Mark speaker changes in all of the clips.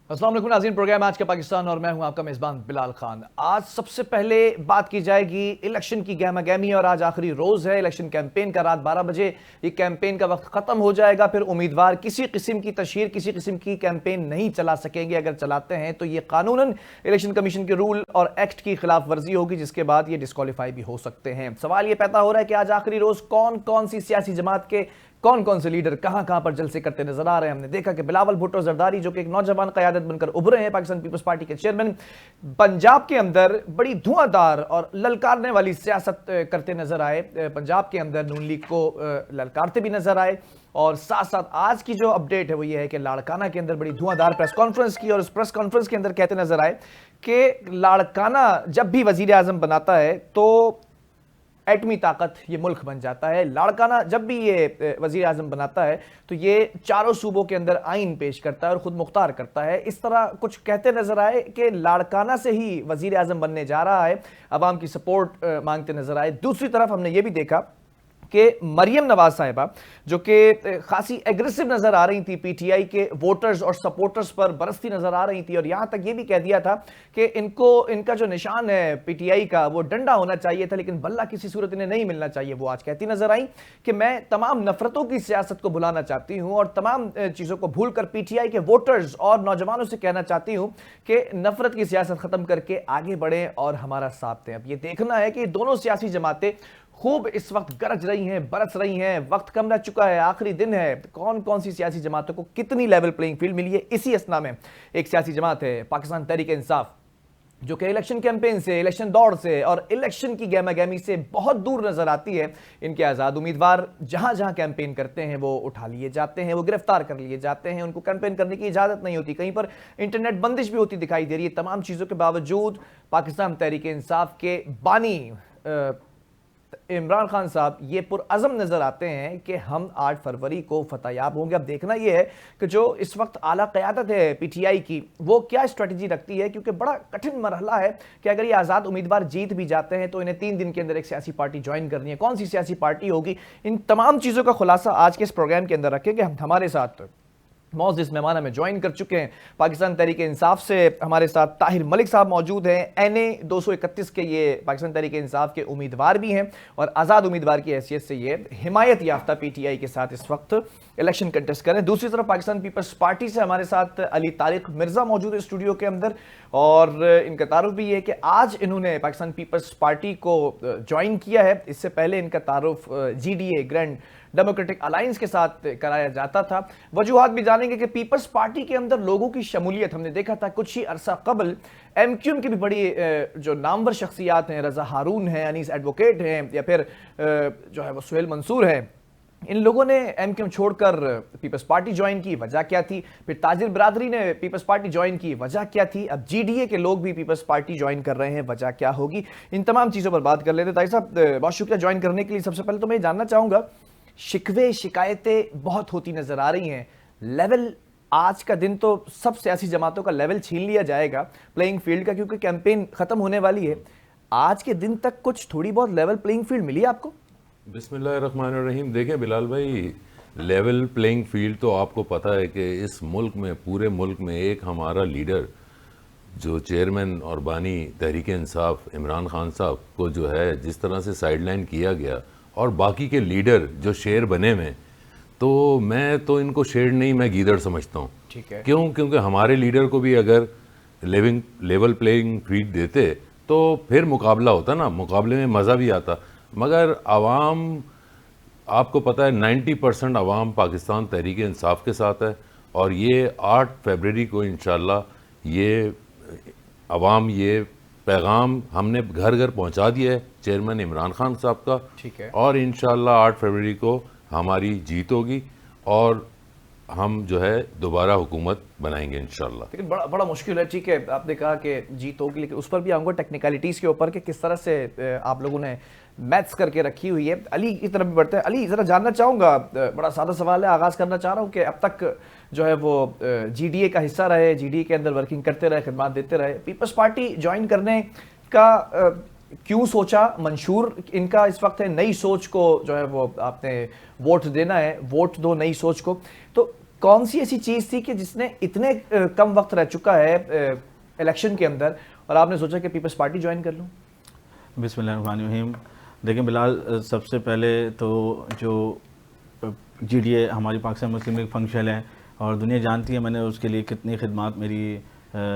Speaker 1: अस्सलाम वालेकुम नाज़रीन, प्रोग्राम आज का पाकिस्तान और मैं हूं आपका मेज़बान बिलाल खान। आज सबसे पहले बात की जाएगी इलेक्शन की गहमा गहमी और आज आखिरी रोज़ है इलेक्शन कैंपेन का। रात 12 बजे ये कैंपेन का वक्त ख़त्म हो जाएगा। फिर उम्मीदवार किसी किस्म की तशहीर, किसी किस्म की कैंपेन नहीं चला सकेंगे। अगर चलाते हैं तो ये कानूनन इलेक्शन कमीशन के रूल और एक्ट की खिलाफ वर्जी होगी, जिसके बाद ये डिस्क्वालीफाई भी हो सकते हैं। सवाल ये पैदा हो रहा है कि आज आखिरी रोज़ कौन कौन सी सियासी जमात के कौन कौन से लीडर कहां कहां पर जलसे करते नजर आ रहे हैं। हमने देखा कि बिलावल भुट्टो जरदारी जो कि एक नौजवान क़यादत बनकर उभरे हैं, पाकिस्तान पीपल्स पार्टी के चेयरमैन, पंजाब के अंदर बड़ी धुआंधार और ललकारने वाली सियासत करते नजर आए। पंजाब के अंदर नून लीग को ललकारते भी नजर आए। और साथ साथ आज की जो अपडेट है वो ये है कि लाड़काना के अंदर बड़ी धुआंधार प्रेस कॉन्फ्रेंस की और उस प्रेस कॉन्फ्रेंस के अंदर कहते नजर आए कि लाड़काना जब भी वजीर आजम बनाता है तो एटमी ताकत ये मुल्क बन जाता है। लाड़काना जब भी ये वजीर आजम बनाता है तो ये चारों सूबों के अंदर आइन पेश करता है और खुद मुख्तार करता है। इस तरह कुछ कहते नजर आए कि लाड़काना से ही वजीर आजम बनने जा रहा है, अवाम की सपोर्ट मांगते नजर आए। दूसरी तरफ हमने ये भी देखा कि मरियम नवाज साहिबा जो कि खासी एग्रेसिव नजर आ रही थी, पीटीआई के वोटर्स और सपोर्टर्स पर बरसती नजर आ रही थी और यहां तक ये भी कह दिया था कि इनका जो निशान है पीटीआई का वो डंडा होना चाहिए था, लेकिन बल्ला किसी सूरत इन्हें नहीं मिलना चाहिए। वो आज कहती नजर आई कि मैं तमाम नफरतों की सियासत को भुलाना चाहती हूं और तमाम चीजों को भूलकर पीटीआई के वोटर्स और नौजवानों से कहना चाहती हूं कि नफरत की सियासत खत्म करके आगे बढ़े और हमारा साथ दें। अब ये देखना है कि दोनों सियासी जमातें खूब इस वक्त गरज रही हैं, बरस रही हैं। वक्त कम रह चुका है, आखिरी दिन है। कौन कौन सी सियासी जमातों को कितनी लेवल प्लेइंग फील्ड मिली है। इसी असना में एक सियासी जमात है पाकिस्तान तहरीक इंसाफ, जो कि इलेक्शन कैंपेन से, इलेक्शन दौड़ से और इलेक्शन की गहमा गहमी से बहुत दूर नजर आती है। इनके आज़ाद उम्मीदवार जहां जहां कैंपेन करते हैं वो उठा लिए जाते हैं, वो गिरफ्तार कर लिए जाते हैं, उनको कैंपेन करने की इजाज़त नहीं होती, कहीं पर इंटरनेट बंदिश भी होती दिखाई दे रही है। तमाम चीज़ों के बावजूद पाकिस्तान तहरीक इंसाफ के बानी इमरान खान साहब ये पुरअज़म नजर आते हैं कि हम 8 फरवरी को फतहयाब होंगे। अब देखना यह है कि जो इस वक्त आला क़यादत है पीटीआई की वो क्या स्ट्रेटजी रखती है, क्योंकि बड़ा कठिन मरहला है कि अगर ये आज़ाद उम्मीदवार जीत भी जाते हैं तो इन्हें 3 दिन के अंदर एक सियासी पार्टी ज्वाइन करनी है। कौन सी सियासी पार्टी होगी, इन तमाम चीज़ों का खुलासा आज के इस प्रोग्राम के अंदर रखेंगे। हमारे साथ मौजूद इस मेहमान हमें ज्वाइन कर चुके हैं पाकिस्तान तहरीक इंसाफ से। हमारे साथ ताहिर मलिक साहब मौजूद हैं, NA 231 के ये पाकिस्तान तहरीक इंसाफ के उम्मीदवार भी हैं और आज़ाद उम्मीदवार की हैसियत से ये हिमायत याफ्ता पीटीआई के साथ इस वक्त इलेक्शन कंटेस्ट करें। दूसरी तरफ पाकिस्तान पीपल्स पार्टी से हमारे साथ अली तारिक मिर्ज़ा मौजूद है स्टूडियो के अंदर और इनका तारुफ भी है कि आज इन्होंने पाकिस्तान पीपल्स पार्टी को ज्वाइन किया है। इससे पहले इनका तारुफ GDA ग्रैंड डेमोक्रेटिक अलायंस के साथ कराया जाता था। वजूहात भी जानेंगे कि पीपल्स पार्टी के अंदर लोगों की शमूलियत, हमने देखा था कुछ ही अरसा कबल MQM की भी बड़ी जो नामवर शख्सियात हैं, रजा हारून हैं, अनीस एडवोकेट हैं या फिर जो है वो सुहेल मंसूर हैं, इन लोगों ने MQM छोड़कर पीपल्स पार्टी ज्वाइन की। वजह क्या थी? फिर ताजिर बिरादरी ने पीपल्स पार्टी ज्वाइन की, वजह क्या थी? अब GDA के लोग भी पीपल्स पार्टी ज्वाइन कर रहे हैं, वजह क्या होगी? इन तमाम चीज़ों पर बात कर लेते हैं। ताहिर साहब बहुत शुक्रिया ज्वाइन करने के लिए। सबसे पहले तो मैं जानना चाहूँगा, शिकवे शिकायतें बहुत होती नजर आ रही हैं, लेवल आज का दिन तो सब सियासी जमातों का लेवल छीन लिया जाएगा प्लेइंग फील्ड का, क्योंकि कैंपेन खत्म होने वाली है। आज के दिन तक कुछ थोड़ी बहुत लेवल प्लेइंग फील्ड मिली आपको?
Speaker 2: बिस्मिल्लाहिर्रहमानिर्रहीम। देखें बिलाल भाई, लेवल प्लेइंग फील्ड तो आपको पता है कि इस मुल्क में, पूरे मुल्क में एक हमारा लीडर जो चेयरमैन और बानी तहरीक इंसाफ इमरान खान साहब को जो है जिस तरह से साइडलाइन किया गया और बाकी के लीडर जो शेर बने में, तो मैं तो इनको शेर नहीं, मैं गीदड़ समझता हूँ।
Speaker 1: ठीक है।
Speaker 2: क्यों? क्योंकि हमारे लीडर को भी अगर लेवल प्लेइंग फील्ड देते तो फिर मुकाबला होता ना, मुकाबले में मज़ा भी आता। मगर आवाम, आपको पता है 90% आवाम पाकिस्तान तहरीक इंसाफ के साथ है और ये 8 फरवरी को इंशाल्लाह ये आवाम ये पैगाम हमने घर घर पहुंचा दिया है चेयरमैन इमरान खान साहब का।
Speaker 1: ठीक है।
Speaker 2: और इंशाल्लाह 8 फरवरी को हमारी जीत होगी और हम जो है दोबारा हुकूमत बनाएंगे इंशाल्लाह।
Speaker 1: लेकिन बड़ा मुश्किल है। ठीक है, आपने कहा कि जीत होगी, लेकिन उस पर भी आऊँगा टेक्निकलिटीज़ के ऊपर कि किस तरह से आप लोगों ने मैथ्स करके रखी हुई है। अली की तरफ भी बढ़ते हैं। अली, ज़रा जानना चाहूँगा, बड़ा सादा सवाल है, आगाज़ करना चाह रहा हूँ कि अब तक जो है वो GDA का हिस्सा रहे, GDA के अंदर वर्किंग करते रहे, खिदमत देते रहे, पीपल्स पार्टी ज्वाइन करने का क्यों सोचा? मंशूर इनका इस वक्त है नई सोच को जो है वो आपने वोट देना है, वोट दो नई सोच को। तो कौन सी ऐसी चीज थी कि जिसने इतने कम वक्त रह चुका है इलेक्शन के अंदर और आपने सोचा कि पीपल्स पार्टी ज्वाइन कर लूं?
Speaker 3: बिस्मिल्लाहिर्रहमानिर्रहीम। देखिए बिलाल, सबसे पहले तो जो जीडीए हमारी पाकिस्तान मुस्लिम लीग फंक्शन है और दुनिया जानती है मैंने उसके लिए कितनी खिदमत मेरी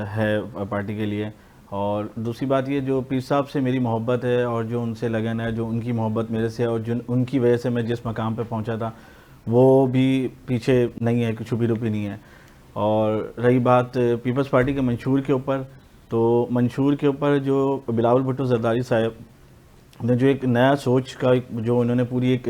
Speaker 3: है पार्टी के लिए। और दूसरी बात ये, जो पीर साहब से मेरी मोहब्बत है और जो उनसे लगन है, जो उनकी मोहब्बत मेरे से है और जो उनकी वजह से मैं जिस मकाम पे पहुंचा था वो भी पीछे नहीं है, कि छुपी रुपी नहीं है। और रही बात पीपल्स पार्टी के मंशूर के ऊपर, तो मंशूर के ऊपर जो बिलावल भुट्टो जरदारी साहब ने जो एक नया सोच का जो उन्होंने पूरी एक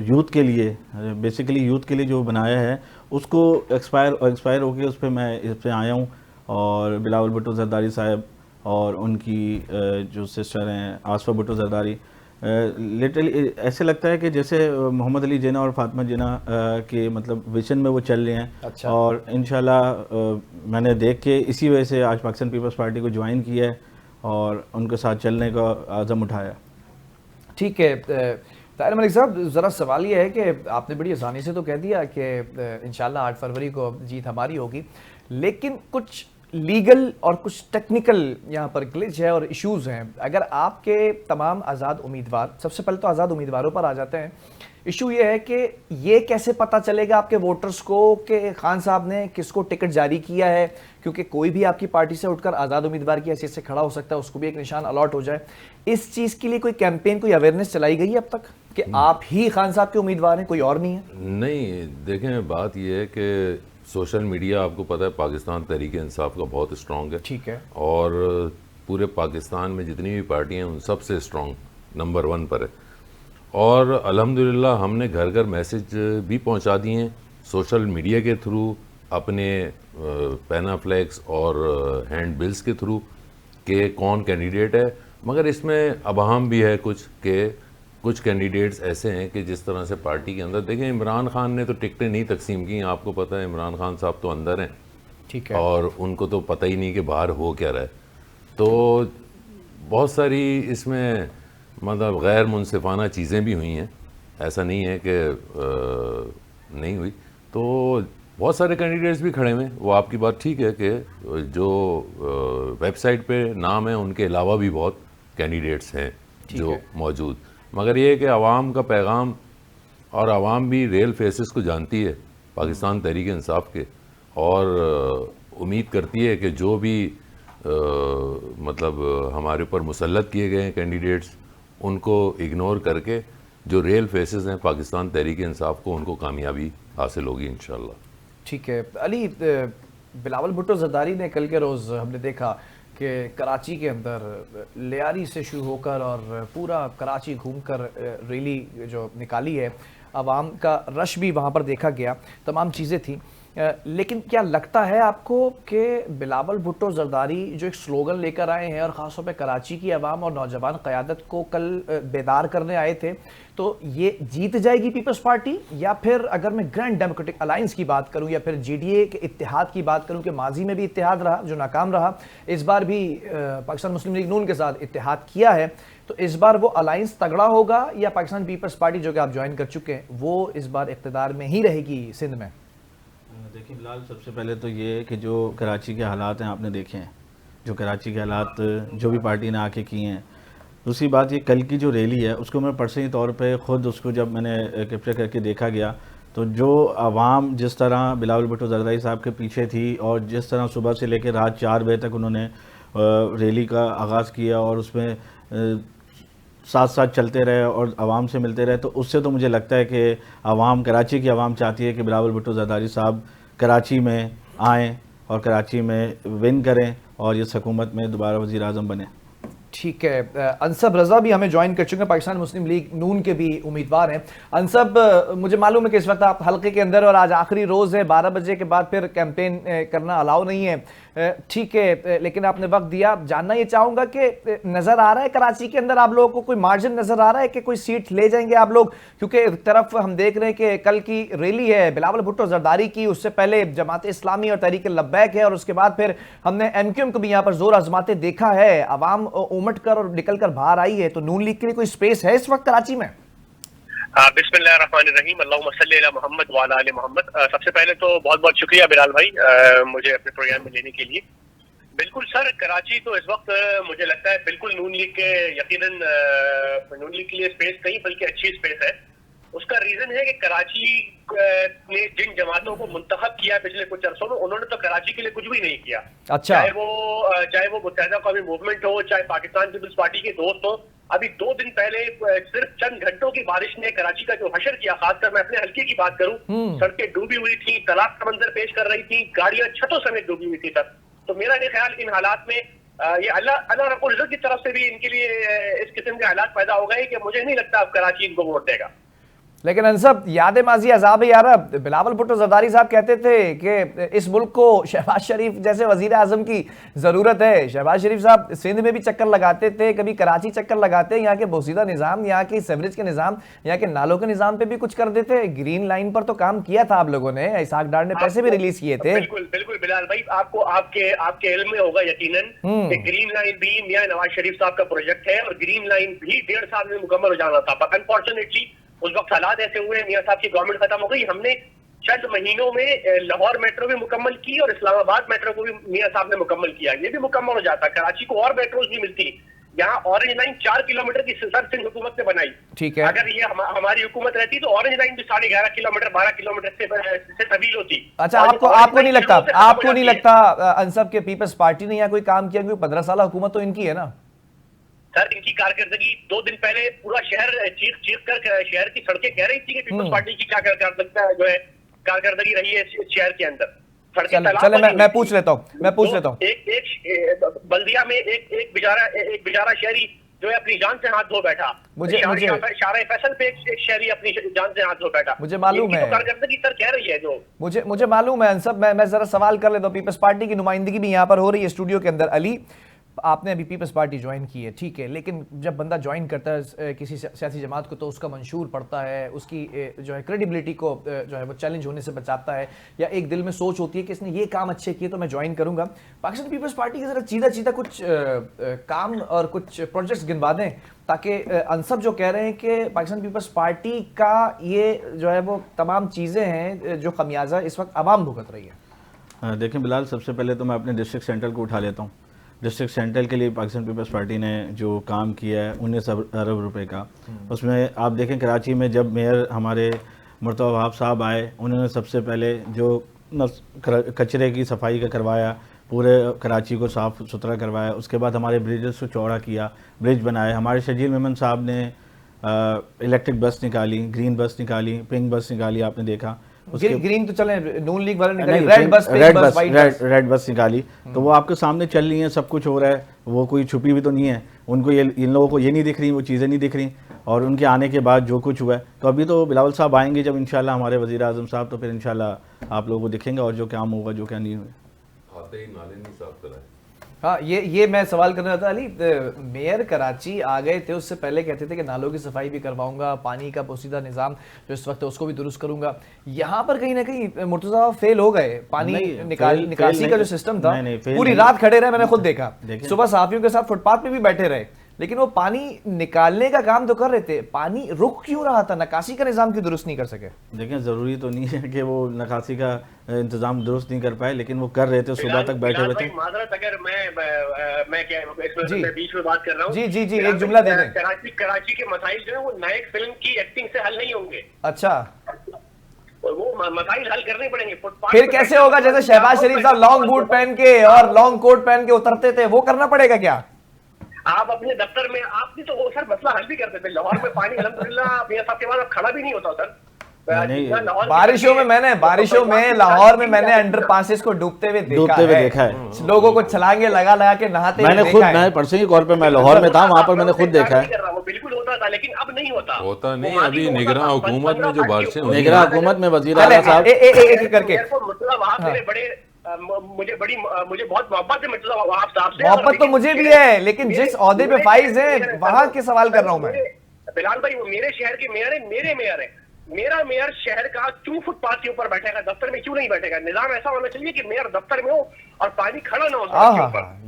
Speaker 3: यूथ के लिए, बेसिकली यूथ के लिए जो बनाया है, उसको एक्सपायर होके उस पर मैं इस पर आया हूँ। और बिलावल भुट्टो जरदारी साहब और उनकी जो सिस्टर हैं आसफा भुट्टो जरदारी, लिटरली ऐसे लगता है कि जैसे मोहम्मद अली जिन्ना और फातिमा जिन्ना के मतलब विजन में वो चल रहे हैं।
Speaker 1: अच्छा। और
Speaker 3: इंशाल्लाह मैंने देख के इसी वजह से आज पाकिस्तान पीपल्स पार्टी को ज्वाइन किया है और उनके साथ चलने का आज़म उठाया।
Speaker 1: ठीक है ताहिर मलिक साहब, ज़रा सवाल ये है कि आपने बड़ी आसानी से तो कह दिया कि इंशाल्लाह 8 फरवरी को जीत हमारी होगी, लेकिन कुछ लीगल और कुछ टेक्निकल यहाँ पर ग्लिच है और इश्यूज हैं। अगर आपके तमाम आज़ाद उम्मीदवार, सबसे पहले तो आज़ाद उम्मीदवारों पर आ जाते हैं, इशू ये है कि ये कैसे पता चलेगा आपके वोटर्स को कि खान साहब ने किसको टिकट जारी किया है, क्योंकि कोई भी आपकी पार्टी से उठकर आज़ाद उम्मीदवार की हैसियत से खड़ा हो सकता है, उसको भी एक निशान अलॉट हो जाए। इस चीज़ के लिए कोई कैंपेन, कोई अवेयरनेस चलाई गई है अब तक कि आप ही खान साहब के उम्मीदवार हैं, कोई और नहीं है?
Speaker 2: नहीं, देखें बात यह है कि सोशल मीडिया आपको पता है पाकिस्तान तहरीक इंसाफ का बहुत स्ट्रॉन्ग है।
Speaker 1: ठीक है।
Speaker 2: और पूरे पाकिस्तान में जितनी भी पार्टियां हैं उन सबसे स्ट्रॉन्ग नंबर 1 पर है। और अल्हम्दुलिल्लाह हमने घर घर मैसेज भी पहुंचा दिए हैं सोशल मीडिया के थ्रू, अपने पैनाफ्लेक्स और हैंड बिल्स के थ्रू कि कौन कैंडिडेट है। मगर इसमें अबहम भी है कुछ कैंडिडेट्स ऐसे हैं कि जिस तरह से पार्टी के अंदर, देखें इमरान खान ने तो टिकटें नहीं तकसीम की, आपको पता है इमरान खान साहब तो अंदर हैं।
Speaker 1: ठीक है।
Speaker 2: और उनको तो पता ही नहीं कि बाहर हो क्या रहा है। तो बहुत सारी इसमें मतलब गैर मुनसिफाना चीज़ें भी हुई हैं, ऐसा नहीं है कि नहीं हुई। तो बहुत सारे कैंडिडेट्स भी खड़े हुए हैं, वो आपकी बात ठीक है कि जो वेबसाइट पे नाम है उनके अलावा भी बहुत कैंडिडेट्स हैं जो मौजूद। मगर ये है कि आवाम का पैगाम, और आवाम भी रियल फेसेस को जानती है पाकिस्तान तहरीक इंसाफ के, और उम्मीद करती है कि जो भी मतलब हमारे ऊपर मुसल्लत किए गए हैं कैंडिडेट्स, उनको इग्नोर करके जो रियल फेसेस हैं पाकिस्तान तहरीक इंसाफ को, उनको कामयाबी हासिल होगी इंशाल्लाह।
Speaker 1: ठीक है अली, बिलावल भुट्टो जरदारी ने कल के रोज़ हमने देखा कि कराची के अंदर लियारी से शुरू होकर और पूरा कराची घूमकर रैली जो निकाली है, आवाम का रश भी वहाँ पर देखा गया, तमाम चीज़ें थी। लेकिन क्या लगता है आपको कि बिलावल भुट्टो जरदारी जो एक स्लोगन लेकर आए हैं और ख़ासतौर पे कराची की आवाम और नौजवान क़यादत को कल बेदार करने आए थे, तो ये जीत जाएगी पीपल्स पार्टी? या फिर अगर मैं ग्रैंड डेमोक्रेटिक अलायंस की बात करूं या फिर जीडीए के इत्तेहाद की बात करूं कि माजी में भी इत्तेहाद रहा जो नाकाम रहा, इस बार भी पाकिस्तान मुस्लिम लीग नून के साथ इत्तेहाद किया है, तो इस बार वो अलायंस तगड़ा होगा या पाकिस्तान पीपल्स पार्टी जो कि आप ज्वाइन कर चुके हैं वो इस बार इक़्तिदार में ही रहेगी सिंध में?
Speaker 3: देखिए फिलहाल सबसे पहले तो ये है कि जो कराची के हालात हैं आपने देखे हैं, जो कराची के हालात जो भी पार्टी ने आके किए हैं। दूसरी बात, ये कल की जो रैली है उसको मैं पर्सनली तौर पे ख़ुद उसको जब मैंने कैप्चर करके देखा गया, तो जो आवाम जिस तरह बिलावल भुट्टो जरदारी साहब के पीछे थी और जिस तरह सुबह से लेकर रात 4 बजे तक उन्होंने रैली का आगाज़ किया और उसमें साथ साथ चलते रहे और आवाम से मिलते रहे, तो उससे तो मुझे लगता है कि आवाम, कराची की आवाम चाहती है कि बिलावल भुट्टो जरदारी साहब कराची में आएँ और कराची में विन करें और इस हुकूमत में दोबारा वज़ीर आज़म बने।
Speaker 1: ठीक है, अनसब रज़ा भी हमें ज्वाइन कर चुके हैं, पाकिस्तान मुस्लिम लीग नून के भी उम्मीदवार हैं। अनसब, मुझे मालूम है कि इस वक्त आप हल्के के अंदर और आज आखिरी रोज़ है, 12 बजे के बाद फिर कैंपेन करना अलाउ नहीं है, ठीक है, लेकिन आपने वक्त दिया। जानना ये चाहूँगा कि नज़र आ रहा है कराची के अंदर आप लोगों को कोई मार्जिन नज़र आ रहा है कि कोई सीट ले जाएंगे आप लोग? क्योंकि एक तरफ हम देख रहे हैं कि कल की रैली है बिलावल भुट्टो जरदारी की, उससे पहले जमात इस्लामी और तहरीक लब्बैक है, और उसके बाद फिर हमने MQM को भी यहाँ पर जोर आजमाते देखा है। आवाम उमट कर और निकल कर बाहर आई है, तो नून लीग के लिए कोई स्पेस है इस वक्त कराची में?
Speaker 4: बिस्मिल्लाहिर्रहमानिर्रहीम, अल्लाहुम्मा सल्ली अला मोहम्मद व अला आलि मोहम्मद। सबसे पहले तो बहुत बहुत शुक्रिया बिलाल भाई मुझे अपने प्रोग्राम में लेने के लिए। बिल्कुल सर, कराची तो इस वक्त मुझे लगता है बिल्कुल नून लीग के यकीनन नून लीग के लिए स्पेस नहीं बल्कि अच्छी स्पेस है। उसका रीजन है कि कराची ने जिन जमातों को मुंतखब किया पिछले कुछ अरसों में, उन्होंने तो कराची के लिए कुछ भी नहीं किया।
Speaker 1: अच्छा।
Speaker 4: चाहे वो मुत्तहिदा कौमी मूवमेंट हो, चाहे पाकिस्तान पीपल्स पार्टी के दोस्त हो। अभी 2 दिन पहले सिर्फ चंद घंटों की बारिश ने कराची का जो हशर किया, खासकर मैं अपने हल्के की बात करूं, सड़कें डूबी हुई थी, तालाब का मंजर पेश कर रही थी, गाड़ियां छतों समेत डूबी हुई थी सर। तो मेरा ये ख्याल इन हालात में ये अल्लाह रब्बुल इज्जत की तरफ से भी इनके लिए इस किस्म के हालात पैदा हो गए कि मुझे नहीं लगता अब कराची इनको वोट देगा।
Speaker 1: लेकिन अनसब याद माजी अजाब यार, बिलावल भुट्टो जरदारी साहब कहते थे कि इस मुल्क को शहबाज शरीफ जैसे वजीर आजम की जरूरत है। शहबाज शरीफ साहब सिंध में भी चक्कर लगाते थे, कभी कराची चक्कर लगाते, यहाँ के बोसीदा निजाम, यहाँ की सेवरेज के निजाम, यहाँ के नालों के निजाम पे भी कुछ कर देते। ग्रीन लाइन पर तो काम किया था आप लोगों ने, इसहाक डार ने पैसे भी रिलीज किए थे।
Speaker 4: बिल्कुल बिल्कुल बिलाल भाई, आपको आपके इल्म में होगा यकीनन कि ग्रीन लाइन भी मियां नवाज शरीफ साहब का प्रोजेक्ट है और ग्रीन लाइन भी 1.5 साल में मुकम्मल हो जाना था। बट अनफॉर्चुनेटली उस वक्त हालात ऐसे हुए, मियां साहब की गवर्नमेंट खत्म हो गई। हमने चंद महीनों में लाहौर मेट्रो भी मुकम्मल की और इस्लामाबाद मेट्रो को भी मियां साहब ने मुकम्मल किया। ये भी मुकम्मल हो जाता, कराची को और मेट्रोज भी मिलती। यहाँ ऑरेंज लाइन 4 किलोमीटर की सर सिंध हुकूमत ने बनाई।
Speaker 1: ठीक है।
Speaker 4: अगर ये हमारी हुकूमत रहती तो ऑरेंज लाइन भी 11.5 किलोमीटर 12 किलोमीटर से तवील होती।
Speaker 1: अच्छा, आपको नहीं लगता अनसब के पीपल्स पार्टी ने यहाँ कोई काम किया? क्योंकि 15 साल हुकूमत तो इनकी है ना
Speaker 4: सर। इनकी कारकर्दगी 2 दिन पहले पूरा शहर चीख कर शहर की सड़कें कह रही थी कि पीपल्स पार्टी की क्या जो है कारकर्दगी रही है शहर के अंदर।
Speaker 1: चले मैं पूछ लेता हूँ।
Speaker 4: एक बल्दिया में एक बेचारा शहरी जो है अपनी जान से हाथ धो बैठा। मुझे शारे फैसल पे एक शहरी अपनी जान से हाथ धो बैठा।
Speaker 1: मुझे मालूम है,
Speaker 4: कारकर्दगी सर कह रही है जो
Speaker 1: मुझे मालूम है अनसब। मैं जरा सवाल कर लेता हूँ। पीपल्स पार्टी की नुमाइंदगी भी यहाँ पर हो रही है स्टूडियो के अंदर। अली, आपने अभी पीपल्स पार्टी ज्वाइन की है, ठीक है, लेकिन जब बंदा ज्वाइन करता है किसी सियासी जमात को तो उसका मंशूर पड़ता है, उसकी जो है क्रेडिबिलिटी को जो है वो चैलेंज होने से बचाता है, या एक दिल में सोच होती है कि इसने ये काम अच्छे किए तो मैं ज्वाइन करूंगा। पाकिस्तान पीपल्स पार्टी की जरा चीदा कुछ काम और कुछ प्रोजेक्ट्स गिनवा दें, ताकि अनसब जो कह रहे हैं कि पाकिस्तान पीपल्स पार्टी का ये जो है वो तमाम चीज़ें हैं जो खमियाजा इस वक्त आवाम भुगत रही है।
Speaker 3: देखें बिलाल, सबसे पहले तो मैं अपने डिस्ट्रिक्ट सेंट्रल को उठा लेता हूँ। डिस्ट्रिक्ट सेंट्रल के लिए पाकिस्तान पीपल्स पार्टी ने जो काम किया है 19 अरब रुपए का, उसमें आप देखें कराची में जब मेयर हमारे मुर्तज़ा वहाब साहब आए, उन्होंने सबसे पहले जो कचरे की सफाई का करवाया, पूरे कराची को साफ़ सुथरा करवाया। उसके बाद हमारे ब्रिजेस को चौड़ा किया, ब्रिज बनाए। हमारे शजील मेमन साहब ने इलेक्ट्रिक बस निकाली, ग्रीन बस निकाली, पिंक बस निकाली, आपने देखा।
Speaker 1: ग्रीन तो चले, नून लीग वाले निकाली,
Speaker 3: रेड बस निकाली। तो वो आपके सामने चल रही है, सब कुछ हो रहा है, वो कोई छुपी भी तो नहीं है। उनको इन लोगों को ये नहीं दिख रही, वो चीज़ें नहीं दिख रही। और उनके आने के बाद जो कुछ हुआ है, तो अभी तो बिलावल साहब आएंगे जब इंशाल्लाह हमारे वज़ीर आज़म साहब, तो फिर इंशाल्लाह आप लोगों को दिखेंगे और जो काम होगा जो क्या नहीं हुआ।
Speaker 2: आते ही नाले नहीं साफ कराए।
Speaker 1: हाँ, ये मैं सवाल करना था अली। मेयर कराची आ गए थे, उससे पहले कहते थे कि नालों की सफाई भी करवाऊंगा, पानी का पोसीदा निज़ाम जो इस वक्त है उसको भी दुरुस्त करूंगा। यहाँ पर कहीं ना कहीं मुर्तज़ा फेल हो गए। पानी निकासी का जो सिस्टम था, पूरी रात खड़े रहे, मैंने खुद देखा। सुबह सहाफ़ियों के साथ फुटपाथ पे भी बैठे रहे, लेकिन वो पानी निकालने का काम तो कर रहे थे, पानी रुक क्यों रहा था? नकासी का निज़ाम क्यों दुरुस्त नहीं कर सके?
Speaker 3: देखें, ज़रूरी तो नहीं है कि वो नकासी का इंतजाम दुरुस्त नहीं कर पाए, लेकिन वो कर रहे थे, सुबह तक बैठे हुए थे।
Speaker 4: माजरत अगर मैं क्या इसमें बीच में बात कर रहा हूँ।
Speaker 1: जी, एक जुमला दे दें।
Speaker 4: कराची के मसाइल जो है वो नायक फिल्म की एक्टिंग से हल नहीं होंगे।
Speaker 1: अच्छा,
Speaker 4: वो मसाइल हल करने पड़ेंगे।
Speaker 1: फिर कैसे होगा? जैसे शहबाज शरीफ साहब लॉन्ग बूट पहन के और लॉन्ग कोट पहन के उतरते थे, वो करना पड़ेगा क्या?
Speaker 4: आप अपने दफ्तर में आपने तो वो सर मसला हल भी करते थे। लाहौर में पानी अल्हम्दुलिल्लाह मियां साहब के बाद खड़ा भी नहीं होता सर।
Speaker 1: बारिशों में लाहौर में मैंने अंडर पासेस को डूबते हुए देखा है। लोगों को छलांगे लगा के नहाते
Speaker 3: मैं पर्सनली तौर पे मैं लाहौर में था, वहाँ पर मैंने खुद देखा है।
Speaker 4: वो बिल्कुल होता था, लेकिन अब नहीं होता
Speaker 2: नहीं। अभी निगरान हुकूमत में जो बारिशें,
Speaker 3: निगरान हुकूमत में वज़ीर आला साहब
Speaker 1: एक करके
Speaker 4: मुझे बहुत मोहब्बत है मुर्तज़ा वहाब साहब से।
Speaker 1: मोहब्बत तो मुझे भी है, लेकिन जिस ओहदे पे फाइज है वहां के सवाल कर रहा हूं मैं।
Speaker 4: बिलाल भाई, वो मेरे शहर के मेयर है, मेरे मेयर है। मेरा मेयर शहर का क्यों फुटपाथ के ऊपर बैठेगा? दफ्तर में क्यों नहीं बैठेगा? निजाम ऐसा होना चाहिए कि मेयर दफ्तर में हो और पानी खड़ा ना हो।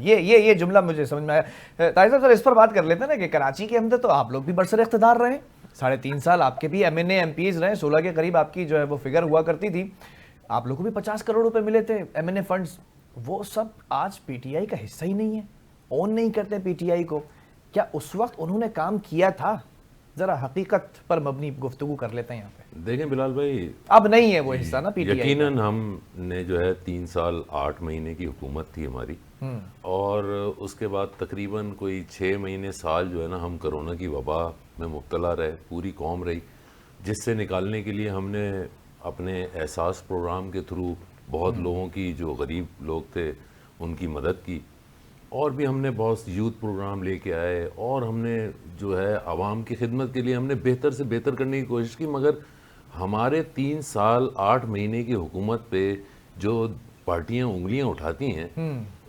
Speaker 1: ये जुमला मुझे समझ में आया। ताहिर साहब, इस पर बात कर लेते हैं ना कि कराची के अंदर तो आप लोग भी बरसर इख्तिदार रहे, 3.5 साल आपके भी MNA MPs रहे, 16 के करीब आपकी जो है वो फिगर हुआ करती थी। आप लोगों को भी 50 करोड़ रुपए मिले थे MNA फंड्स, वो सब आज PTI का हिस्सा ही नहीं है, ओन नहीं करते PTI को। क्या उस वक्त उन्होंने काम किया था? जरा हकीकत पर मबनी गुफ्तगू कर लेते हैं यहाँ पे।
Speaker 2: देखें बिलाल भाई,
Speaker 1: अब नहीं है वो हिस्सा ना PTI का।
Speaker 2: यकीनन हमने जो है 3 साल 8 महीने की हुकूमत थी हमारी, और उसके बाद तकरीबन कोई 6 महीने साल जो है ना हम कोरोना की वबा में मुब्तला रहे, पूरी कौम रही, जिससे निकालने के लिए हमने अपने एहसास प्रोग्राम के थ्रू बहुत लोगों की, जो गरीब लोग थे उनकी मदद की, और भी हमने बहुत यूथ प्रोग्राम लेके आए, और हमने जो है आवाम की खिदमत के लिए हमने बेहतर से बेहतर करने की कोशिश की। मगर हमारे 3 साल 8 महीने की हुकूमत पे जो पार्टियां उंगलियां उठाती हैं,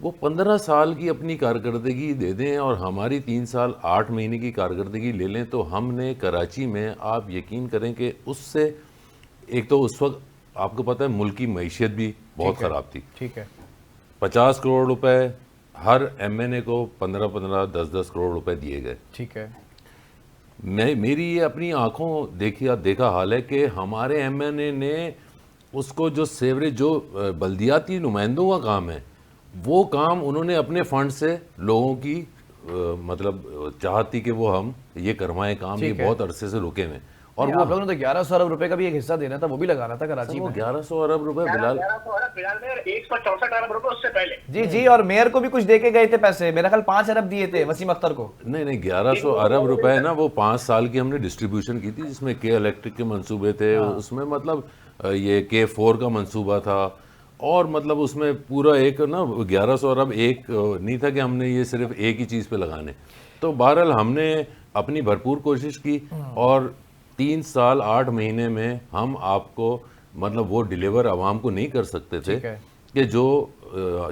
Speaker 2: वो 15 साल की अपनी कारकर्दगी दे दें और हमारी 3 साल 8 महीने की कारकर्दगी ले लें, तो हमने कराची में, आप यकीन करें कि उससे एक तो उस वक्त आपको पता है मुल्क की मैशियत भी बहुत ख़राब थी।
Speaker 1: ठीक है।
Speaker 2: 50 करोड़ रुपए हर MNA को 15-15, 10-10 करोड़ रुपए दिए गए।
Speaker 1: ठीक है।
Speaker 2: मेरी ये अपनी आंखों देखा हाल है कि हमारे MNA ने उसको जो सेवरेज, जो बल्दियाती नुमाइंदों का काम है, वो काम उन्होंने अपने फंड से लोगों की मतलब चाहती कि वो हम ये करवाएं काम, ये बहुत अरसे से रुके हुए, और वो
Speaker 1: आप लोगों ने तो 1100 अरब रुपए का भी एक हिस्सा देना था, वो भी लगाना था कराची
Speaker 2: वो
Speaker 1: में।
Speaker 2: 1100 अरब रुपए बिलाल,
Speaker 4: 164 अरब रुपए उससे पहले।
Speaker 1: जी जी, और मेयर को भी कुछ देके गए थे पैसे, मेरा ख्याल 5 अरब दिए थे वसीम अख्तर को।
Speaker 2: नहीं 1100 अरब रुपए ना, वो 5 साल की हमने डिस्ट्रीब्यूशन की थी, जिसमें के इलेक्ट्रिक के मंसूबे थे, उसमें मतलब ये K4 का मंसूबा था, और मतलब उसमें पूरा एक ना 1100 अरब एक नहीं था कि हमने ये सिर्फ एक ही चीज़ पे लगाने। तो बहरहाल हमने अपनी भरपूर कोशिश की, और 3 साल 8 महीने में हम आपको मतलब वो डिलीवर आवाम को नहीं कर सकते थे कि जो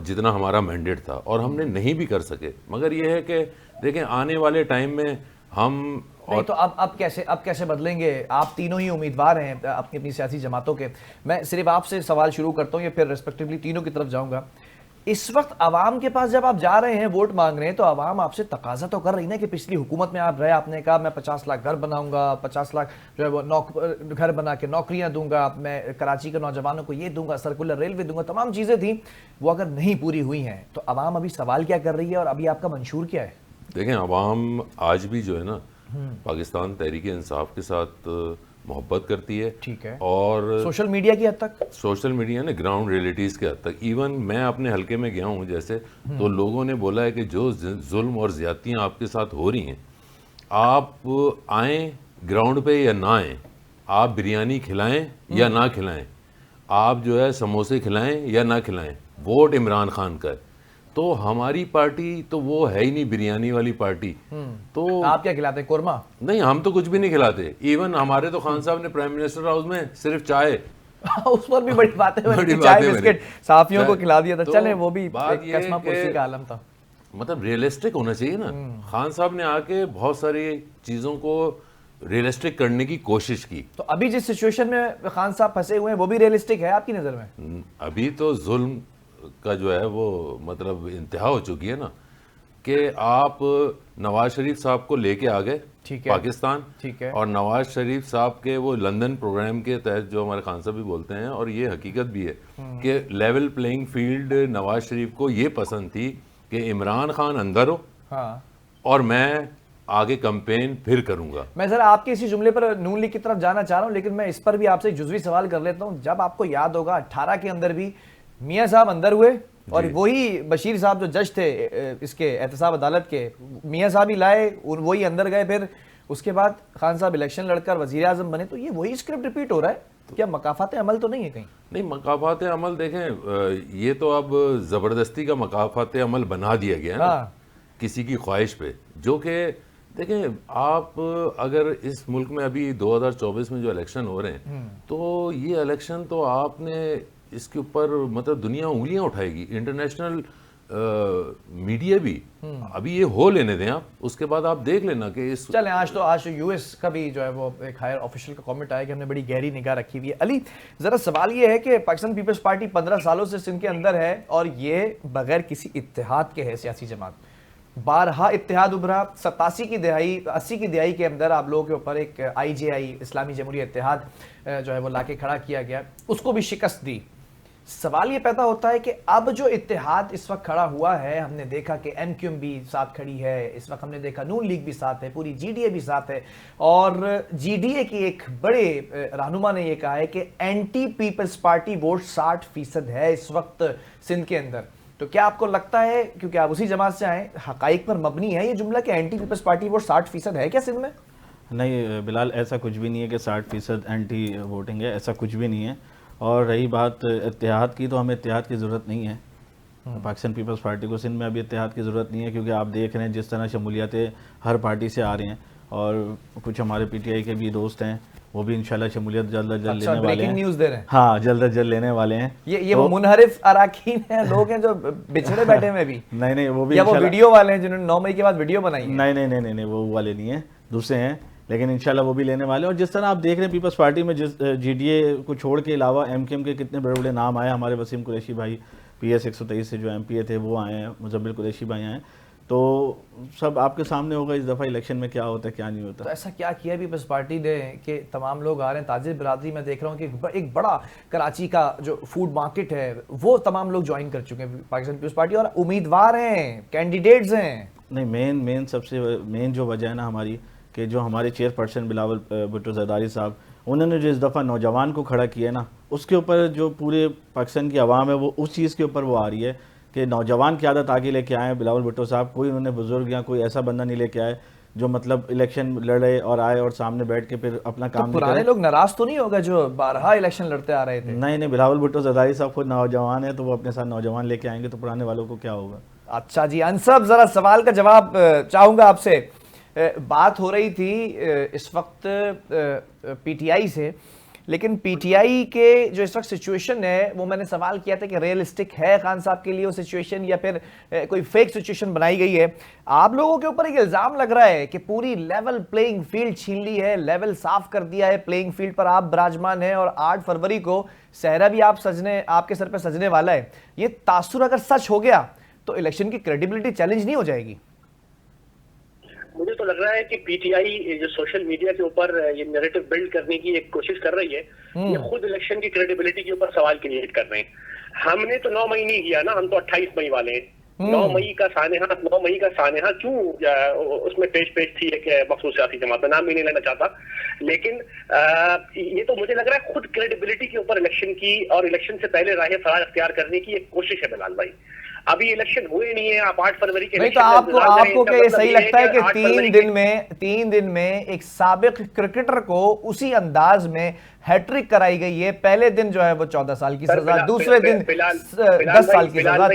Speaker 2: जितना हमारा मैंडेट था, और हमने नहीं भी कर सके। मगर ये है कि देखें आने वाले टाइम में हम
Speaker 1: नहीं तो अब कैसे बदलेंगे? आप तीनों ही उम्मीदवार हैं अपनी अपनी सियासी जमातों के। मैं सिर्फ आपसे सवाल शुरू करता हूँ, या फिर रेस्पेक्टिवली तीनों की तरफ जाऊंगा। इस वक्त आवाम के पास जब आप जा रहे हैं वोट मांग रहे हैं, तो आवाम आपसे तकाजा तो कर रही ना कि पिछली हुकूमत में आप रहे, आपने कहा मैं 50 लाख घर बनाऊंगा, 50 लाख जो है वो घर बना के नौकरियां दूंगा, मैं कराची के नौजवानों को ये दूंगा, सर्कुलर रेलवे दूंगा, तमाम चीजें थी, वो अगर नहीं पूरी हुई हैं तो आवाम अभी सवाल क्या कर रही है, और अभी आपका मंशूर क्या है?
Speaker 2: देखें आवाम आज भी जो है ना पाकिस्तान तहरीक इंसाफ के साथ मोहब्बत करती है।
Speaker 1: ठीक है।
Speaker 2: और
Speaker 1: सोशल मीडिया की हद तक,
Speaker 2: सोशल मीडिया ने ग्राउंड रियलिटीज़ के हद तक, इवन मैं अपने हलके में गया हूँ जैसे, तो लोगों ने बोला है कि जो जुल्म और ज़्यादतियाँ आपके साथ हो रही हैं, आप आएँ ग्राउंड पे या ना आएँ, आप बिरयानी खिलाएं या ना खिलाएं, आप जो है समोसे खिलाएं या ना खिलाएं, वोट इमरान खान का है। तो हमारी पार्टी तो वो है ही नहीं बिरयानी वाली पार्टी। तो
Speaker 1: आप क्या खिलाते हैं? कोरमा?
Speaker 2: नहीं, हम तो कुछ भी नहीं खिलाते। इवन हमारे तो खान साहब ने प्राइम मिनिस्टर हाउस में सिर्फ चाय
Speaker 1: उस पर भी बड़ी बातें
Speaker 2: बड़ी
Speaker 1: चाय
Speaker 2: बातें
Speaker 1: बिस्किट साफियों को खिला दिया था।
Speaker 2: तो
Speaker 1: चले वो भी
Speaker 2: बात ये
Speaker 1: कसमा पुरसी का आलम था।
Speaker 2: मतलब रियलिस्टिक होना चाहिए ना। खान साहब ने आके बहुत सारी चीज़ों को रियलिस्टिक करने की कोशिश की।
Speaker 1: तो अभी जिस सिचुएशन में खान साहब फंसे हुए हैं वो भी रियलिस्टिक है आपकी नज़र में?
Speaker 2: अभी तो जुल्म का जो है वो मतलब इंतहा हो चुकी है ना, कि आप नवाज शरीफ साहब को लेके आ गए पाकिस्तान।
Speaker 1: ठीक है।
Speaker 2: और नवाज शरीफ साहब के वो लंदन प्रोग्राम के तहत, जो हमारे खान साहब भी बोलते हैं, और ये हकीकत भी है कि level playing field Nawaz Sharif को ये पसंद थी कि इमरान खान अंदर हो,
Speaker 1: हाँ,
Speaker 2: और मैं आगे कैंपेन फिर करूंगा।
Speaker 1: मैं जरा आपके इसी जुमले पर नून लीग की तरफ जाना चाह रहा हूं, लेकिन मैं इस पर भी आपसे एक जुज़वी सवाल कर लेता हूं। जब आपको याद होगा 18 के अंदर भी मियां साहब अंदर हुए, और वही बशीर साहब जो जज थे इसके एहतसाब अदालत के, मियां साहब ही लाए, वही अंदर गए, फिर उसके बाद खान साहब इलेक्शन लड़कर वजीर आजम बने। तो ये वही स्क्रिप्ट रिपीट हो रहा है क्या? मकाफात अमल तो नहीं है कहीं?
Speaker 2: नहीं, मकाफात अमल देखें, ये तो अब ज़बरदस्ती का मकाफात अमल बना दिया गया है ना, किसी की ख्वाहिश पे। जो कि देखें, आप अगर इस मुल्क में अभी 2024 में जो इलेक्शन हो रहे हैं, तो ये इलेक्शन तो आपने इसके ऊपर मतलब दुनिया उंगलियां उठाएगी, इंटरनेशनल मीडिया भी। अभी ये हो लेने दें आप, उसके बाद आप देख लेना कि इस
Speaker 1: चलें। आज तो यूएस का भी जो है वो एक हायर ऑफिशियल का कमेंट आया कि हमने बड़ी गहरी निगाह रखी हुई है। अली, जरा सवाल ये है कि पाकिस्तान पीपल्स पार्टी 15 सालों से सिंध के अंदर है, और ये बगैर किसी इत्तेहाद के है सियासी जमात। बारहा इत्तेहाद उभरा, 87 की दिहाई 80 की दिहाई के अंदर आप लोगों के ऊपर एक IJI इस्लामी जमहूरिया इत्तेहाद जो है वो लाके खड़ा किया गया, उसको भी शिकस्त दी। सवाल ये पैदा होता है कि अब जो इत्तेहाद इस वक्त खड़ा हुआ है, हमने देखा कि MQM भी साथ खड़ी है, इस वक्त हमने देखा नून लीग भी साथ है, पूरी GDA भी साथ है, और GDA की एक बड़े रहनुमा ने यह कहा है कि एंटी पीपल्स पार्टी वोट 60% है इस वक्त सिंध के अंदर। तो क्या आपको लगता है, क्योंकि आप उसी जमात से आए, हकाइक पर मबनी है ये जुमला कि एंटी पीपल्स पार्टी वोट 60% है क्या सिंध में?
Speaker 3: नहीं बिलाल, ऐसा कुछ भी नहीं है कि 60% एंटी वोटिंग है, ऐसा कुछ भी नहीं है। और रही बात इत्तेहाद की, तो हमें इत्तेहाद की ज़रूरत नहीं है। पाकिस्तान पीपल्स पार्टी को सिंध में अभी इत्तेहाद की ज़रूरत नहीं है, क्योंकि आप देख रहे हैं जिस तरह शमूलियतें हर पार्टी से आ रही हैं, और कुछ हमारे PTI के भी दोस्त हैं, वो भी इंशाल्लाह शमूलियत जल्द अज जल्द लेने वाले हैं।
Speaker 1: न्यूज़ दे रहे हैं।
Speaker 3: हाँ, जल्द अज जल्द लेने वाले हैं।
Speaker 1: ये वो मुनहरिफ अराकीन हैं, लोग हैं जो बिछड़े बैठे में भी
Speaker 3: नहीं वो भी,
Speaker 1: या वो वीडियो वाले हैं जिन्होंने 9 मई के बाद वीडियो बनाई है?
Speaker 3: नहीं, वो वाले नहीं है, दूसरे हैं, लेकिन इंशाल्लाह वो भी लेने वाले हैं। और जिस तरह आप देख रहे हैं पीपल्स पार्टी में जिस GDA को छोड़ के अलावा MQM के कितने बड़े बड़े नाम आए, हमारे वसीम कुरैशी भाई PS 123 से जो MPA थे वो आए हैं, मुजम्मिल कुरैशी भाई आए हैं, तो सब आपके सामने होगा इस दफ़ा इलेक्शन में क्या होता है क्या नहीं होता।
Speaker 1: तो ऐसा क्या किया पीपल्स पार्टी ने कि तमाम लोग आ रहे हैं? ताजिर बिरादरी में देख रहा हूँ कि एक बड़ा कराची का जो फूड मार्केट है वो तमाम लोग ज्वाइन कर चुके हैं पाकिस्तान पीपल्स पार्टी, और उम्मीदवार हैं, कैंडिडेट्स हैं।
Speaker 3: नहीं, मेन सबसे मेन जो वजह है ना हमारी, कि जो हमारे चेयरपर्सन बिलावल भुट्टो जरदारी साहब, उन्होंने जो इस दफ़ा नौजवान को खड़ा किया ना, उसके ऊपर जो पूरे पाकिस्तान की आवाम है वो उस चीज़ के ऊपर वो आ रही है कि नौजवान की आदत आगे लेके आए बिलावल भुट्टो साहब। कोई उन्होंने बुजुर्ग या कोई ऐसा बंदा नहीं लेके आए जो मतलब इलेक्शन लड़े और आए और सामने बैठ के फिर अपना काम
Speaker 1: तो पुराने लोग नाराज तो नहीं होगा जो 12 इलेक्शन लड़ते आ रहे थे?
Speaker 3: नहीं, बिलावल भुट्टो जरदारी साहब खुद नौजवान है, तो वो अपने साथ नौजवान लेके आएंगे, तो पुराने वालों को क्या होगा।
Speaker 1: अच्छा जी अनसब, जरा सवाल का जवाब चाहूंगा आपसे। बात हो रही थी इस वक्त PTI से, लेकिन PTI के जो इस वक्त सिचुएशन है वो मैंने सवाल किया था कि रियलिस्टिक है खान साहब के लिए वो सिचुएशन, या फिर कोई फेक सिचुएशन बनाई गई है? आप लोगों के ऊपर एक इल्जाम लग रहा है कि पूरी लेवल प्लेइंग फील्ड छीन ली है, लेवल साफ कर दिया है, प्लेइंग फील्ड पर आप विराजमान हैं, और 8 फरवरी को सहरा भी आपके सर पर सजने वाला है। ये तासुर अगर सच हो गया तो इलेक्शन की क्रेडिबिलिटी चैलेंज नहीं हो जाएगी?
Speaker 4: मुझे तो लग रहा है कि PTI जो सोशल मीडिया के ऊपर ये नैरेटिव बिल्ड करने की एक कोशिश कर रही है, ये खुद इलेक्शन की क्रेडिबिलिटी के ऊपर सवाल क्रिएट कर रहे हैं। हमने तो 9 मई नहीं किया ना, हम तो 28 मई वाले हैं। 9 मई का सानेहा क्यों उसमें पेश थी एक मखसूस सियासी जमात, नाम भी नहीं लेना चाहता, लेकिन ये तो मुझे लग रहा है खुद क्रेडिबिलिटी के ऊपर इलेक्शन की और इलेक्शन से पहले राह फरार अख्तियार करने की एक कोशिश है बिलाल भाई। अभी इलेक्शन हुए नहीं है, आप 8 फरवरी के
Speaker 1: नहीं, तो आपको क्या ये सही लगता है कि 3 दिन में एक साबिक क्रिकेटर को उसी अंदाज में हैट्रिक कराई गई है? पहले दिन जो है वो 14 साल की सजा, दूसरे दिन 10 साल की सजा,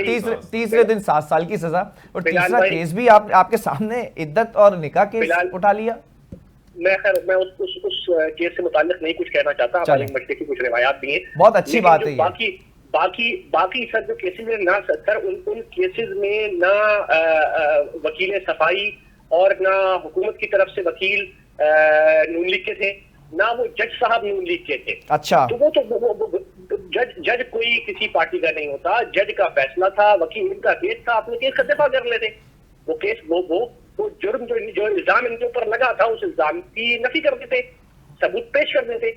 Speaker 1: तीसरे दिन 7 साल की सजा, और तीसरा केस भी आपके सामने इद्दत और निकाह केस उठा लिया।
Speaker 4: मैं उस केस से मुताल्लिक नहीं कुछ कहना चाहता, हमारे मसले की कुछ रिवायात भी हैं,
Speaker 1: बहुत अच्छी बात है।
Speaker 4: बाकी सर जो केसेस में ना सर उन केसेस में ना वकील सफाई और ना हुकूमत की तरफ से वकील नून लीग के थे, ना वो जज साहब नून लीग के थे।
Speaker 1: अच्छा,
Speaker 4: तो वो जज कोई किसी पार्टी का नहीं होता, जज का फैसला था, वकील इनका केस था, अपने केस का दफा कर लेते। वो केस वो जुर्म जो इल्जाम इनके ऊपर लगा था उस इल्जाम की नफी कर देते, सबूत पेश कर देते।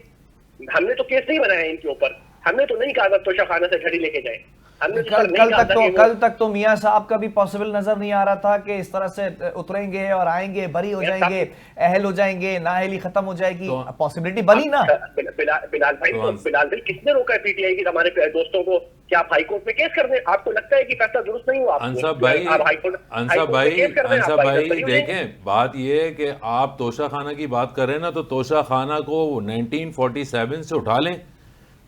Speaker 4: हमने तो केस नहीं बनाया इनके ऊपर, हमने तो नहीं कहा तोशा खाना से घड़ी लेके जाए।
Speaker 1: कल तक तो मियां साहब का भी पॉसिबल नजर नहीं आ रहा था कि इस तरह से उतरेंगे और आएंगे, बरी हो जाएंगे, अहल हो जाएंगे, नाअहली खत्म हो जाएगी, पॉसिबिलिटी बनी ना।
Speaker 4: बिलाल भाई किसने रोका है PTI की हमारे दोस्तों को कि आप हाई कोर्ट में केस कर दें? आपको लगता है कि फैसला दुरुस्त नहीं हुआ?
Speaker 2: अंसाब भाई देखें, बात ये है कि आप तोशा खाना की बात कर रहे हैं ना, तो तोशा खाना को 1947 से उठा लें,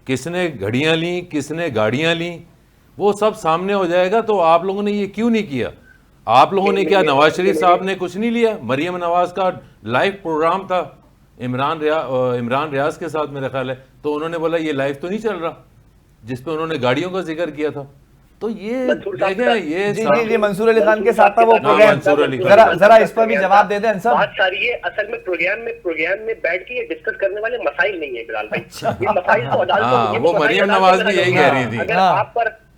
Speaker 2: किसने घड़ियां ली, किसने गाड़ियां ली, वो सब सामने हो जाएगा। तो आप लोगों ने ये क्यों नहीं किया? आप लोगों ने क्या, नवाज शरीफ साहब ने कुछ नहीं लिया? मरियम नवाज का लाइव प्रोग्राम था इमरान रियाज के साथ मेरा ख्याल है, तो उन्होंने बोला ये लाइव तो नहीं चल रहा, जिसपे उन्होंने गाड़ियों का जिक्र किया था। तो ये देखें, ये
Speaker 1: जी मंसूर अली खान के साथ था वो प्रोग्राम, जरा इस पर भी जवाब दे दें।
Speaker 4: बात सारी है असल में प्रोग्राम में बैठ के ये डिस्कस करने वाले मसाइल नहीं है बिलाल भाई, ये मसाइल तो अदालत,
Speaker 2: वो मरियम नवाज भी यही कह रही थी।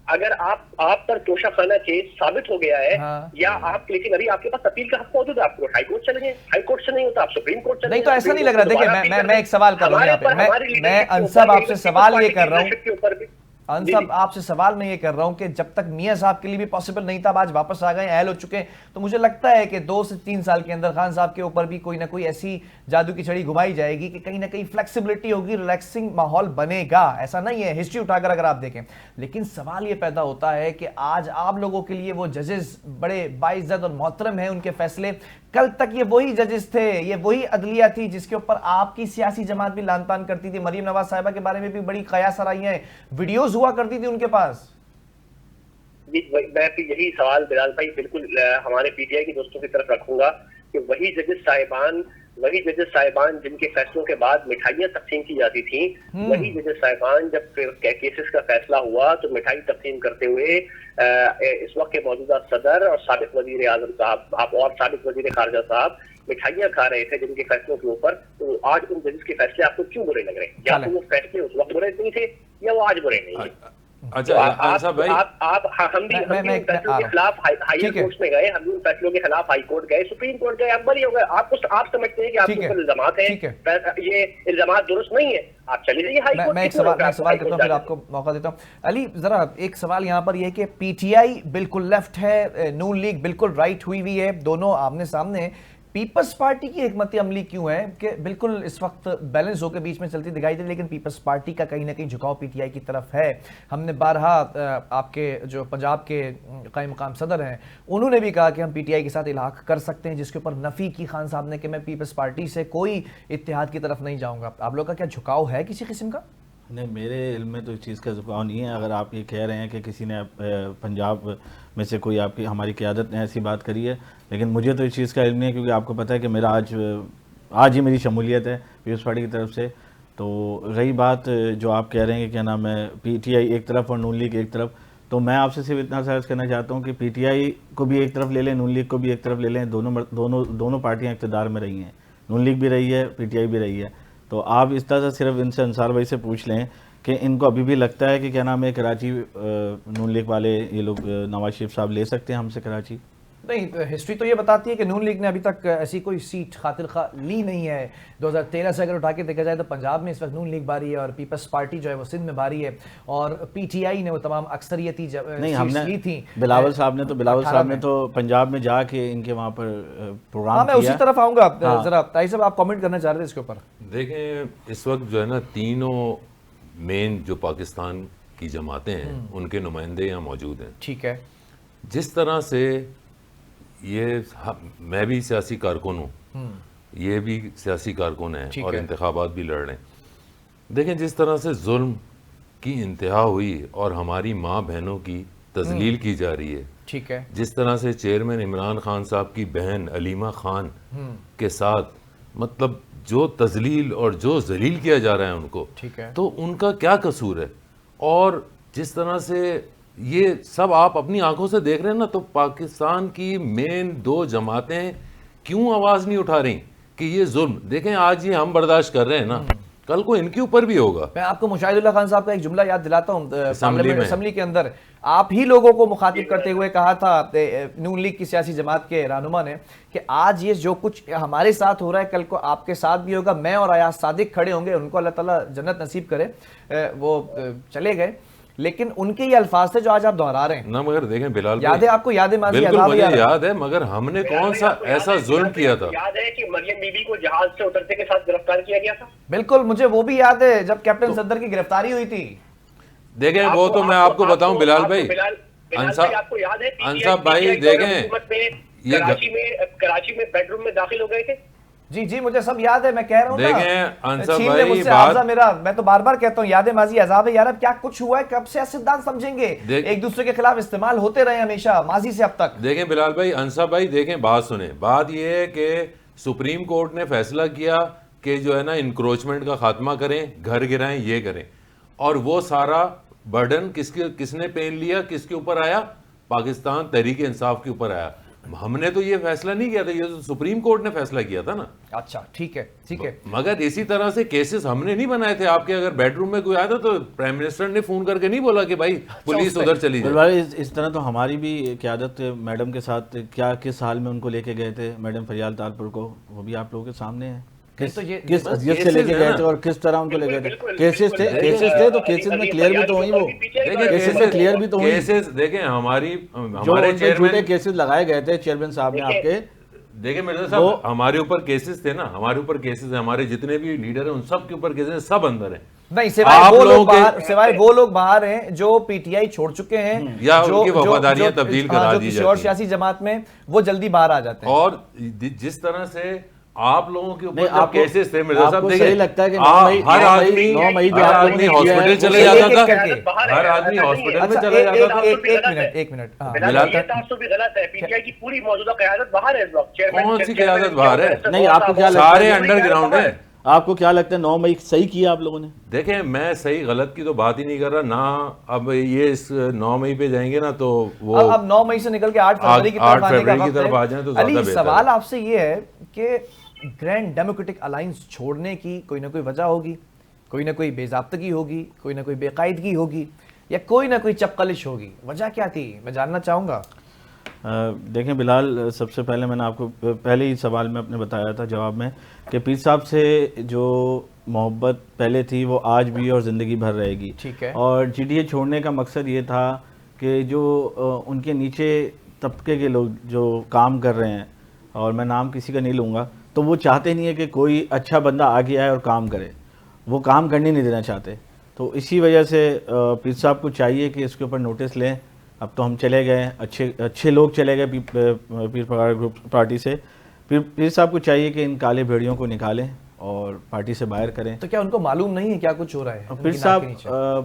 Speaker 4: अगर आप पर तोशाखाना केस साबित हो गया है,
Speaker 1: हाँ।
Speaker 4: या आप, लेकिन अभी आपके पास अपील का हक मौजूद है, आपको हाई कोर्ट चले गए, हाई कोर्ट से नहीं होता आप सुप्रीम कोर्ट चले
Speaker 1: नहीं
Speaker 4: गए,
Speaker 1: तो ऐसा
Speaker 4: सुप्रीम
Speaker 1: नहीं लग रहा।
Speaker 4: कोर्ट
Speaker 1: देखिए
Speaker 4: दोबारा
Speaker 1: मैं एक सवाल कर रहा हूँ यहाँ पे, मैं अंसाब आपसे सवाल ये कर रहा हूँ, अंसाब आपसे सवाल मैं ये कर रहा हूं कि जब तक मियां साहब के लिए भी पॉसिबल नहीं था, अब आज वापस आ गए, अहल हो चुके हैं, तो मुझे लगता है कि 2 से 3 साल के अंदर खान साहब के ऊपर भी कोई ना कोई ऐसी जादू की छड़ी घुमाई जाएगी कि कहीं ना कहीं फ्लेक्सिबिलिटी होगी, रिलैक्सिंग माहौल बनेगा। ऐसा नहीं है, हिस्ट्री उठाकर अगर आप देखें। लेकिन सवाल ये पैदा होता है कि आज आप लोगों के लिए वो जजेस बड़े बाइज्जत और मोहतरम हैं, उनके फैसले, कल तक ये वही जजेस थे, ये वही अदलिया थी जिसके ऊपर आपकी सियासी जमात भी लान तान करती थी। मरीम नवाज साहिबा के बारे में भी बड़ी कयास आई हैं, वीडियोस हुआ करती थी उनके पास।
Speaker 4: जी, मैं भी यही सवाल बिलाल भाई बिल्कुल हमारे पीटीआई के दोस्तों की तरफ रखूंगा कि वही जजेस साहिबान जिनके फैसलों के बाद मिठाइयां तकसीम की जाती थी, वही जजेस साहिबान जब फिर केसेस का फैसला हुआ तो मिठाई तकसीम करते हुए इस वक्त के मौजूदा सदर और साबिक वजीर आजम साहब आप और साबिक वजीर खारजा साहब मिठाइयां खा रहे थे जिनके फैसलों के ऊपर। तो आज उन जजेस के फैसले आपको क्यों बुरे लग रहे हैं? या तो वो फैसले उस वक्त बुरे नहीं थे या वो आज बुरे नहीं है।
Speaker 2: अच्छा अंसाब भाई,
Speaker 4: हम भी फैसलों के खिलाफ हाई कोर्ट में गए, हम भी फैसलों के खिलाफ हाई कोर्ट गए, सुप्रीम कोर्ट गए, अब बरी हो गए। आप समझते हैं कि आपके ऊपर इल्जामात हैं, ये इल्जामात दुरुस्त नहीं है, आप चले जाइए हाई कोर्ट।
Speaker 1: मैं एक सवाल करता हूँ, फिर आपको मौका देता हूँ। अली, जरा एक सवाल यहाँ पर यह कि पीटीआई बिल्कुल लेफ्ट है, नून लीग बिल्कुल राइट हुई हुई है, दोनों आमने सामने। पीपल्स पार्टी की हिकमत अमली क्यों है कि बिल्कुल इस वक्त बैलेंस होकर बीच में चलती दिखाई दे, लेकिन पीपल्स पार्टी का कहीं ना कहीं झुकाव पीटीआई की तरफ है? हमने बारहा आपके जो पंजाब के कायम मकाम सदर हैं उन्होंने भी कहा कि हम पीटीआई के साथ इलाक कर सकते हैं, जिसके ऊपर नफी की खान साहब ने कि मैं पीपल्स पार्टी से कोई इत्तेहाद की तरफ नहीं जाऊंगा। आप लोग का क्या झुकाव है किसी किस्म का?
Speaker 3: नहीं, मेरे इल्म में तो इस चीज़ का झुकाव नहीं है। अगर आप ये कह रहे हैं कि किसी ने पंजाब में से कोई आपकी हमारी क़यादत ने ऐसी बात करी है, लेकिन मुझे तो इस चीज़ का इल्म नहीं है, क्योंकि आपको पता है कि मेरा आज ही मेरी शमूलियत है पीपल्स पार्टी की तरफ से। तो रही बात जो आप कह रहे हैं कि क्या नाम है पीटीआई एक तरफ और नून लीग एक तरफ, तो मैं आपसे सिर्फ इतना सर्च करना चाहता हूँ कि पीटीआई को भी एक तरफ ले लें, नून लीग को भी एक तरफ ले लें। दोनों पार्टियाँ इक़्तिदार में रही हैं, नून लीग भी रही है, पीटीआई भी रही है। तो आप इस तरह से सिर्फ इनसे अंसार भाई से पूछ लें कि इनको अभी भी लगता है कि क्या नाम है कराची नून लीग वाले ये लोग नवाज शरीफ साहब ले सकते हैं हमसे कराची?
Speaker 1: नहीं, हिस्ट्री तो ये बताती है कि नून लीग ने अभी तक ऐसी कोई सीट खातिर खा ली नहीं है। 2013 से अगर उठा के देखा जाए तो पंजाब में इस वक्त नून लीग बारी है और पीपल्स पार्टी जो है वो सिंध में बारी है, और पीटीआई ने वो तमाम अक्सरियती सीट्स ली थी।
Speaker 3: बिलावल साहब ने तो पंजाब में जाके इनके वहाँ पर प्रोग्राम
Speaker 1: किया। मैं उसी तरफ आऊँगा। जरा ताई साहब आप कॉमेंट करना चाह रहे थे इसके ऊपर?
Speaker 2: देखें इस वक्त जो है ना, तीनों मेन जो पाकिस्तान की जमातें हैं उनके नुमाइंदे यहाँ मौजूद हैं।
Speaker 1: ठीक है।
Speaker 2: जिस तरह से मैं भी सियासी कारकुन हूँ, ये भी सियासी कारकुन है और इंतखाबात भी लड़ रहे हैं। देखें जिस तरह से जुल्म की इंतहा हुई और हमारी माँ बहनों की तजलील की जा रही है,
Speaker 1: ठीक है,
Speaker 2: जिस तरह से चेयरमैन इमरान खान साहब की बहन अलीमा खान के साथ मतलब जो तजलील और जो जलील किया जा रहा है उनको,
Speaker 1: ठीक है,
Speaker 2: तो उनका क्या कसूर है? और जिस तरह से ये सब आप अपनी आंखों से देख रहे हैं ना, तो पाकिस्तान की मेन 2 जमातें क्यों आवाज नहीं उठा रही कि ये जुल्म देखें, आज ये हम बर्दाश्त कर रहे हैं ना, कल को इनके ऊपर भी होगा।
Speaker 1: मैं आपको मुशाहिदुल्लाह खान साहब का एक जुमला याद दिलाता हूँ। असेंबली के अंदर आप ही लोगों को मुखातिब करते हुए कहा था नून लीग की सियासी जमात के रहनुमा ने कि आज ये जो कुछ हमारे साथ हो रहा है कल को आपके साथ भी होगा। मैं और अयाज सादिक खड़े होंगे, उनको अल्लाह ताला जन्नत नसीब करे। वो चले गए, लेकिन उनके ये अल्फाज थे जो आज आप दोहरा रहे हैं
Speaker 2: ना। मगर देखें बिलाल,
Speaker 1: याद है आपको? याद है माजी?
Speaker 2: बिल्कुल मुझे याद है, मगर हमने कौन सा ऐसा जुल्म किया था?
Speaker 4: याद है कि मरियम बीबी को जहाज से उतरते के साथ गिरफ्तार किया गया था।
Speaker 1: बिल्कुल, मुझे वो भी याद है जब कैप्टन सद्दर की गिरफ्तारी हुई थी।
Speaker 2: देखें वो तो मैं आपको बताऊं बिलाल भाई,
Speaker 4: आपको याद है
Speaker 2: अंसाब भाई, देखें
Speaker 4: कराची में बेडरूम में दाखिल हो गए थे।
Speaker 1: जी जी, मुझे सब याद है। मैं कह रहा हूँ
Speaker 2: मेरा
Speaker 1: मैं तो बार बार कहता हूँ याद माजी अजाब है यार। अब क्या कुछ हुआ है, कब से सिद्धांत समझेंगे? एक दूसरे के खिलाफ इस्तेमाल होते रहे हमेशा माजी से अब तक।
Speaker 2: देखें बिलाल भाई, अंसाब भाई, देखें बात सुने। बात यह है कि सुप्रीम कोर्ट ने फैसला किया कि जो है ना इंक्रोचमेंट का खात्मा करें, घर गिराएं, ये करें, और वो सारा बर्डन किसने पेन लिया? किसके ऊपर आया? पाकिस्तान तहरीक इंसाफ के ऊपर आया। हमने तो ये फैसला नहीं किया था, ये तो सुप्रीम कोर्ट ने फैसला किया था ना।
Speaker 1: अच्छा ठीक है ठीक है।
Speaker 2: मगर इसी तरह से केसेस हमने नहीं बनाए थे। आपके अगर बेडरूम में कोई आया था तो प्राइम मिनिस्टर ने फोन करके नहीं बोला कि भाई पुलिस उधर चली जाए।
Speaker 3: भाई इस तरह तो हमारी भी क़यादत मैडम के साथ क्या किस हाल में उनको लेके गए थे मैडम फरियाल तालपुर को, वो भी आप लोगों के सामने है। किस अजियत से लेके गए थे और किस तरह उनको ले गए थे। केसेस थे तो केसेस में क्लियर भी तो हुई, वो केसेस में क्लियर भी तो हुई।
Speaker 2: केसेस देखें हमारे
Speaker 3: झूठे
Speaker 2: चेयरमैन
Speaker 3: केसेस लगाए गए थे चेयरमैन साहब ने आपके।
Speaker 2: देखिए मिर्जा साहब, हमारे ऊपर केसेस थे ना, हमारे ऊपर केसेस है, हमारे जितने भी लीडर हैं उन सब के ऊपर केसेस, सब अंदर हैं।
Speaker 1: नहीं, सिवाय वो लोग बाहर हैं जो पीटीआई छोड़ चुके हैं
Speaker 2: या उनकी वफादारियां तब्दील करा दी जाती हैं
Speaker 1: सियासी जमात में, वो जल्दी बाहर आ जाते हैं।
Speaker 2: और जिस तरह से आप लोगों के ऊपर जब केसेस थे मिर्जा साहब,
Speaker 3: देखिए सही लगता है कि
Speaker 2: हर आदमी हॉस्पिटल चले जाता था, हर आदमी हॉस्पिटल में चला जाता था।
Speaker 1: एक मिनट
Speaker 4: ये तासुब भी गलत है। पीटीआई की पूरी मौजूदा क़यादत बाहर है इस वक्त।
Speaker 2: कौन सी क़यादत बाहर है?
Speaker 3: नहीं, आपको क्या लगता है?
Speaker 2: सारे अंडरग्राउंड है।
Speaker 3: आपको क्या लगता है 9 मई सही किया आप लोगों ने?
Speaker 2: देखें, मैं सही गलत की तो बात ही नहीं कर रहा ना। अब ये इस 9 मई पे जाएंगे ना तो वो
Speaker 1: अब 9 मई से निकल के 8 फरवरी की तरफ आने का वक्त
Speaker 2: आ जाए तो ज्यादा
Speaker 1: अली,
Speaker 2: बेहतर
Speaker 1: सवाल
Speaker 2: है।
Speaker 1: आपसे ये है कि ग्रैंड डेमोक्रेटिक अलायंस छोड़ने की कोई ना कोई वजह होगी, कोई ना कोई बेजाब्तगी होगी, कोई ना कोई बेकायदगी होगी, या कोई ना कोई चपकलिश होगी। वजह क्या थी, मैं जानना चाहूँगा।
Speaker 3: देखें बिलाल, सबसे पहले मैंने आपको पहले ही सवाल में अपने बताया था जवाब में कि पीर साहब से जो मोहब्बत पहले थी वो आज भी और ज़िंदगी भर रहेगी।
Speaker 1: ठीक है।
Speaker 3: और जीडीए छोड़ने का मकसद ये था कि जो उनके नीचे तबके के लोग जो काम कर रहे हैं, और मैं नाम किसी का नहीं लूँगा, तो वो चाहते नहीं है कि कोई अच्छा बंदा आगे आए और काम करे, वो काम करने नहीं देना चाहते। तो इसी वजह से पीर साहब को चाहिए कि इसके ऊपर नोटिस लें। अब तो हम चले गए, अच्छे लोग चले गए पीर पगार ग्रुप पार्टी से। पीर साहब को चाहिए कि इन काले भेड़ियों को निकालें और पार्टी से बाहर करें।
Speaker 1: तो क्या उनको मालूम नहीं है क्या कुछ हो रहा है?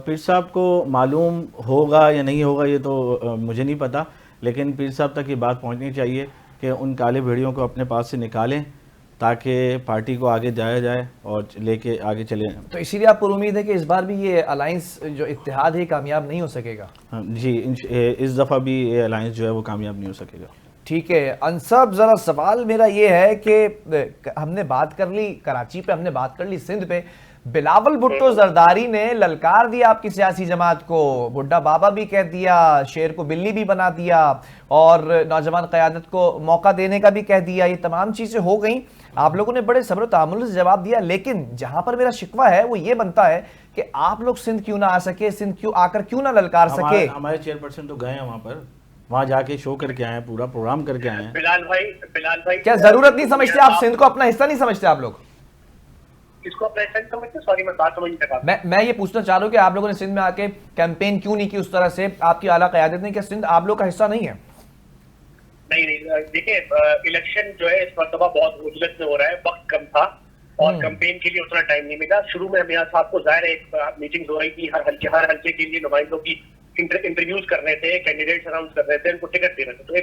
Speaker 3: पीर साहब को मालूम होगा या नहीं होगा ये तो मुझे नहीं पता, लेकिन पीर साहब तक ये बात पहुंचनी चाहिए कि उन काले भेड़ियों को अपने पास से निकालें ताकि पार्टी को आगे जाया जाए और लेके आगे चले।
Speaker 1: तो इसीलिए आप पर उम्मीद है कि इस बार भी ये अलायंस जो इत्तेहाद है कामयाब नहीं हो सकेगा?
Speaker 3: जी, इस दफ़ा भी ये अलायंस जो है वो कामयाब नहीं हो सकेगा।
Speaker 1: ठीक है अंसब, ज़रा सवाल मेरा ये है कि हमने बात कर ली कराची पे, हमने बात कर ली सिंध पे, बिलावल भुट्टो जरदारी ने ललकार दिया आपकी सियासी जमात को, बुड्ढा बाबा भी कह दिया, शेर को बिल्ली भी बना दिया, और नौजवान क़यादत को मौका देने का भी कह दिया। ये तमाम चीज़ें हो गई, आप लोगों ने बड़े सब्र तहम्मुल से जवाब दिया। लेकिन जहां पर मेरा शिकवा है वो ये बनता है कि आप लोग सिंध क्यों ना आ सके, सिंध क्यों आकर क्यों ना ललकार सके?
Speaker 3: हमारे चेयरपर्सन तो गए हैं वहां पर, वहां जाके शो करके आए हैं, पूरा प्रोग्राम करके आए हैं।
Speaker 4: बिलाल भाई
Speaker 1: क्या जरूरत नहीं समझते आप? सिंध को अपना हिस्सा नहीं समझते आप लोग?
Speaker 4: किसको अपना हिस्सा नहीं समझते? सॉरी, मैं बात समझ नहीं सका।
Speaker 1: मैं ये पूछना चाह रहा हूँ कि आप लोगों ने सिंध में आके कैंपेन क्यों नहीं की उस तरह से? आपकी आला क़यादत ने, क्या सिंध आप लोग का हिस्सा नहीं है?
Speaker 4: नहीं, देखिए इलेक्शन जो है इस मरतबा बहुत उजलत में हो रहा है, वक्त कम था और कैंपेन के लिए उतना टाइम नहीं मिला। शुरू में मियां साहब को जाहिर है मीटिंग्स हो रही थी, हर हल्के के लिए नुमाइंदों की इंटरव्यूज कर रहे थे, कैंडिडेट्स अनाउंस कर रहे थे, उनको टिकट दे रहे थे, तो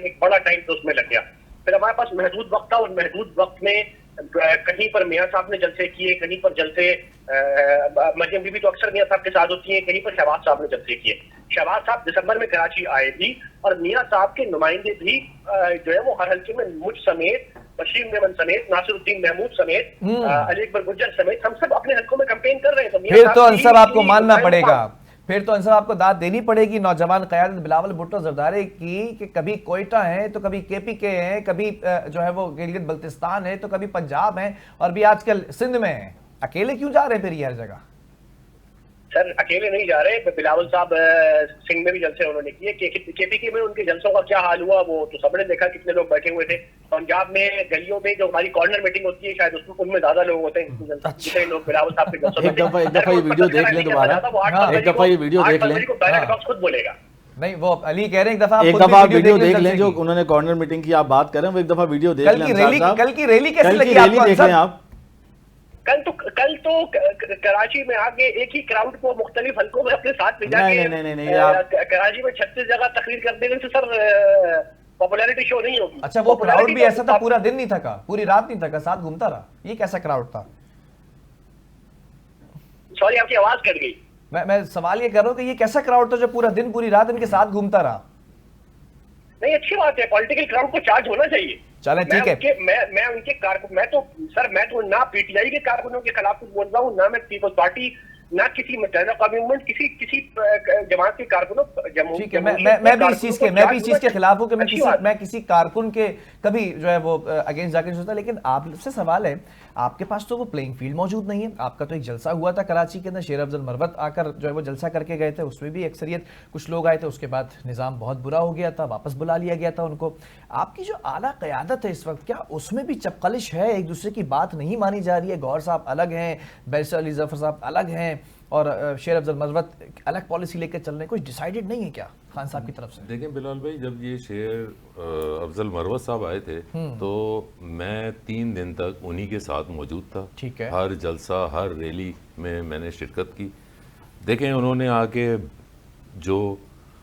Speaker 4: एक बड़ा टाइम तो उसमें लग गया। फिर हमारे पास महदूद वक्त था, और महदूद वक्त में कहीं पर मियां साहब ने जलसे किए, कहीं पर जलसे मरियम बीबी तो अक्सर मियां साहब के साथ होती है, कहीं पर शहबाज साहब ने जलसे किए। शहबाज साहब दिसंबर में कराची आए भी, और मियां साहब के नुमाइंदे भी जो है वो हर हल्के में मुझ समेत, बशीर मेमन समेत, नासिरुद्दीन महमूद समेत, अली अकबर गुज्जर समेत, हम सब अपने हल्कों में कैंपेन कर रहे हैं।
Speaker 1: फिर तो अंसर आपको मानना पड़ेगा, फिर तो अंसर आपको दाद देनी पड़ेगी नौजवान क़यादत बिलावल भुट्टो जरदारी की, कि कभी कोयटा है तो कभी केपीके है, कभी जो है वो गिलगित बल्तिस्तान है, तो कभी पंजाब है, और भी आजकल सिंध में है। अकेले क्यों जा रहे हैं फिर ये हर जगह?
Speaker 4: सर अकेले नहीं जा रहे, बिलावल साहब सिंध में भी जलसे उन्होंने किए, केपीके में उनके जलसों का क्या हाल हुआ वो तो सबने देखा, कितने लोग बैठे हुए थे। पंजाब में गलियों में जो हमारी कॉर्नर मीटिंग होती है शायद उनमें ज्यादा लोग होते हैं, जितने लोग बिलावल साहब के जलसों में।
Speaker 3: एक दफा ये वीडियो देख लें दोबारा, एक दफा ये वीडियो देख लें।
Speaker 4: बैलेट बॉक्स खुद बोलेगा।
Speaker 1: नहीं, वो अली कह रहे हैं एक दफा
Speaker 3: वीडियो देख लें जो उन्होंने कॉर्नर मीटिंग की आप बात कर रहे हैं, वो एक दफा वीडियो देख लें।
Speaker 1: कल की रैली कैसी लगी
Speaker 3: आपको? देख लें आप।
Speaker 4: कल तो कराची में आके एक ही क्राउड को मुख्तलिफ हल्कों में अपने साथ ले जाके कराची में 36 जगह तकरीर कर देने से सर पॉपुलैरिटी शो नहीं होगी।
Speaker 1: अच्छा, वो क्राउड भी ऐसा था, पूरा दिन नहीं थका, पूरी रात नहीं थका, साथ घूमता रहा, ये कैसा क्राउड था?
Speaker 4: सॉरी, आपकी आवाज कट गई।
Speaker 1: मैं सवाल ये कर रहा हूँ कि ये कैसा क्राउड था जो पूरा दिन पूरी रात इनके साथ घूमता रहा?
Speaker 4: नहीं, अच्छी बात है, पॉलिटिकल क्राउड को चार्ज होना चाहिए।
Speaker 1: चलें, ठीक है।
Speaker 4: मैं उनके कारकुन, मैं तो ना पीटीआई के कारकुनों के खिलाफ कुछ बोल रहा हूँ, ना मैं पीपल्स पार्टी, ना किसी मूवमेंट, किसी जमात के कारकुनों।
Speaker 1: ठीक है, मैं भी इस चीज के खिलाफ हूं कि मैं किसी कारकुन के कभी जो है वो अगेंस्ट जाकर सोचता। लेकिन आपसे सवाल है, आपके पास तो वो प्लेइंग फील्ड मौजूद नहीं है। आपका तो एक जलसा हुआ था कराची के अंदर, शेर अफजल मरवत आकर जो है वो जलसा करके गए थे, उसमें भी अक्सरियत कुछ लोग आए थे, उसके बाद निज़ाम बहुत बुरा हो गया था, वापस बुला लिया गया था उनको। आपकी जो आला क़यादत है इस वक्त, क्या उसमें भी चपकलिश है? एक दूसरे की बात नहीं मानी जा रही है? गौहर साहब अलग हैं, बैरिस्टर अली जफर साहब अलग हैं, और शेर अफजल मरवत अलग पॉलिसी लेकर चल रहे हैं। कुछ डिसाइडेड नहीं है क्या खान साहब की तरफ से?
Speaker 2: देखें बिलाल भाई, जब ये शेर अफजल मरवत साहब आए थे तो मैं 3 दिन तक उन्हीं के साथ मौजूद था।
Speaker 1: ठीक है।
Speaker 2: हर जलसा, हर रैली में मैंने शिरकत की। देखें, उन्होंने आके जो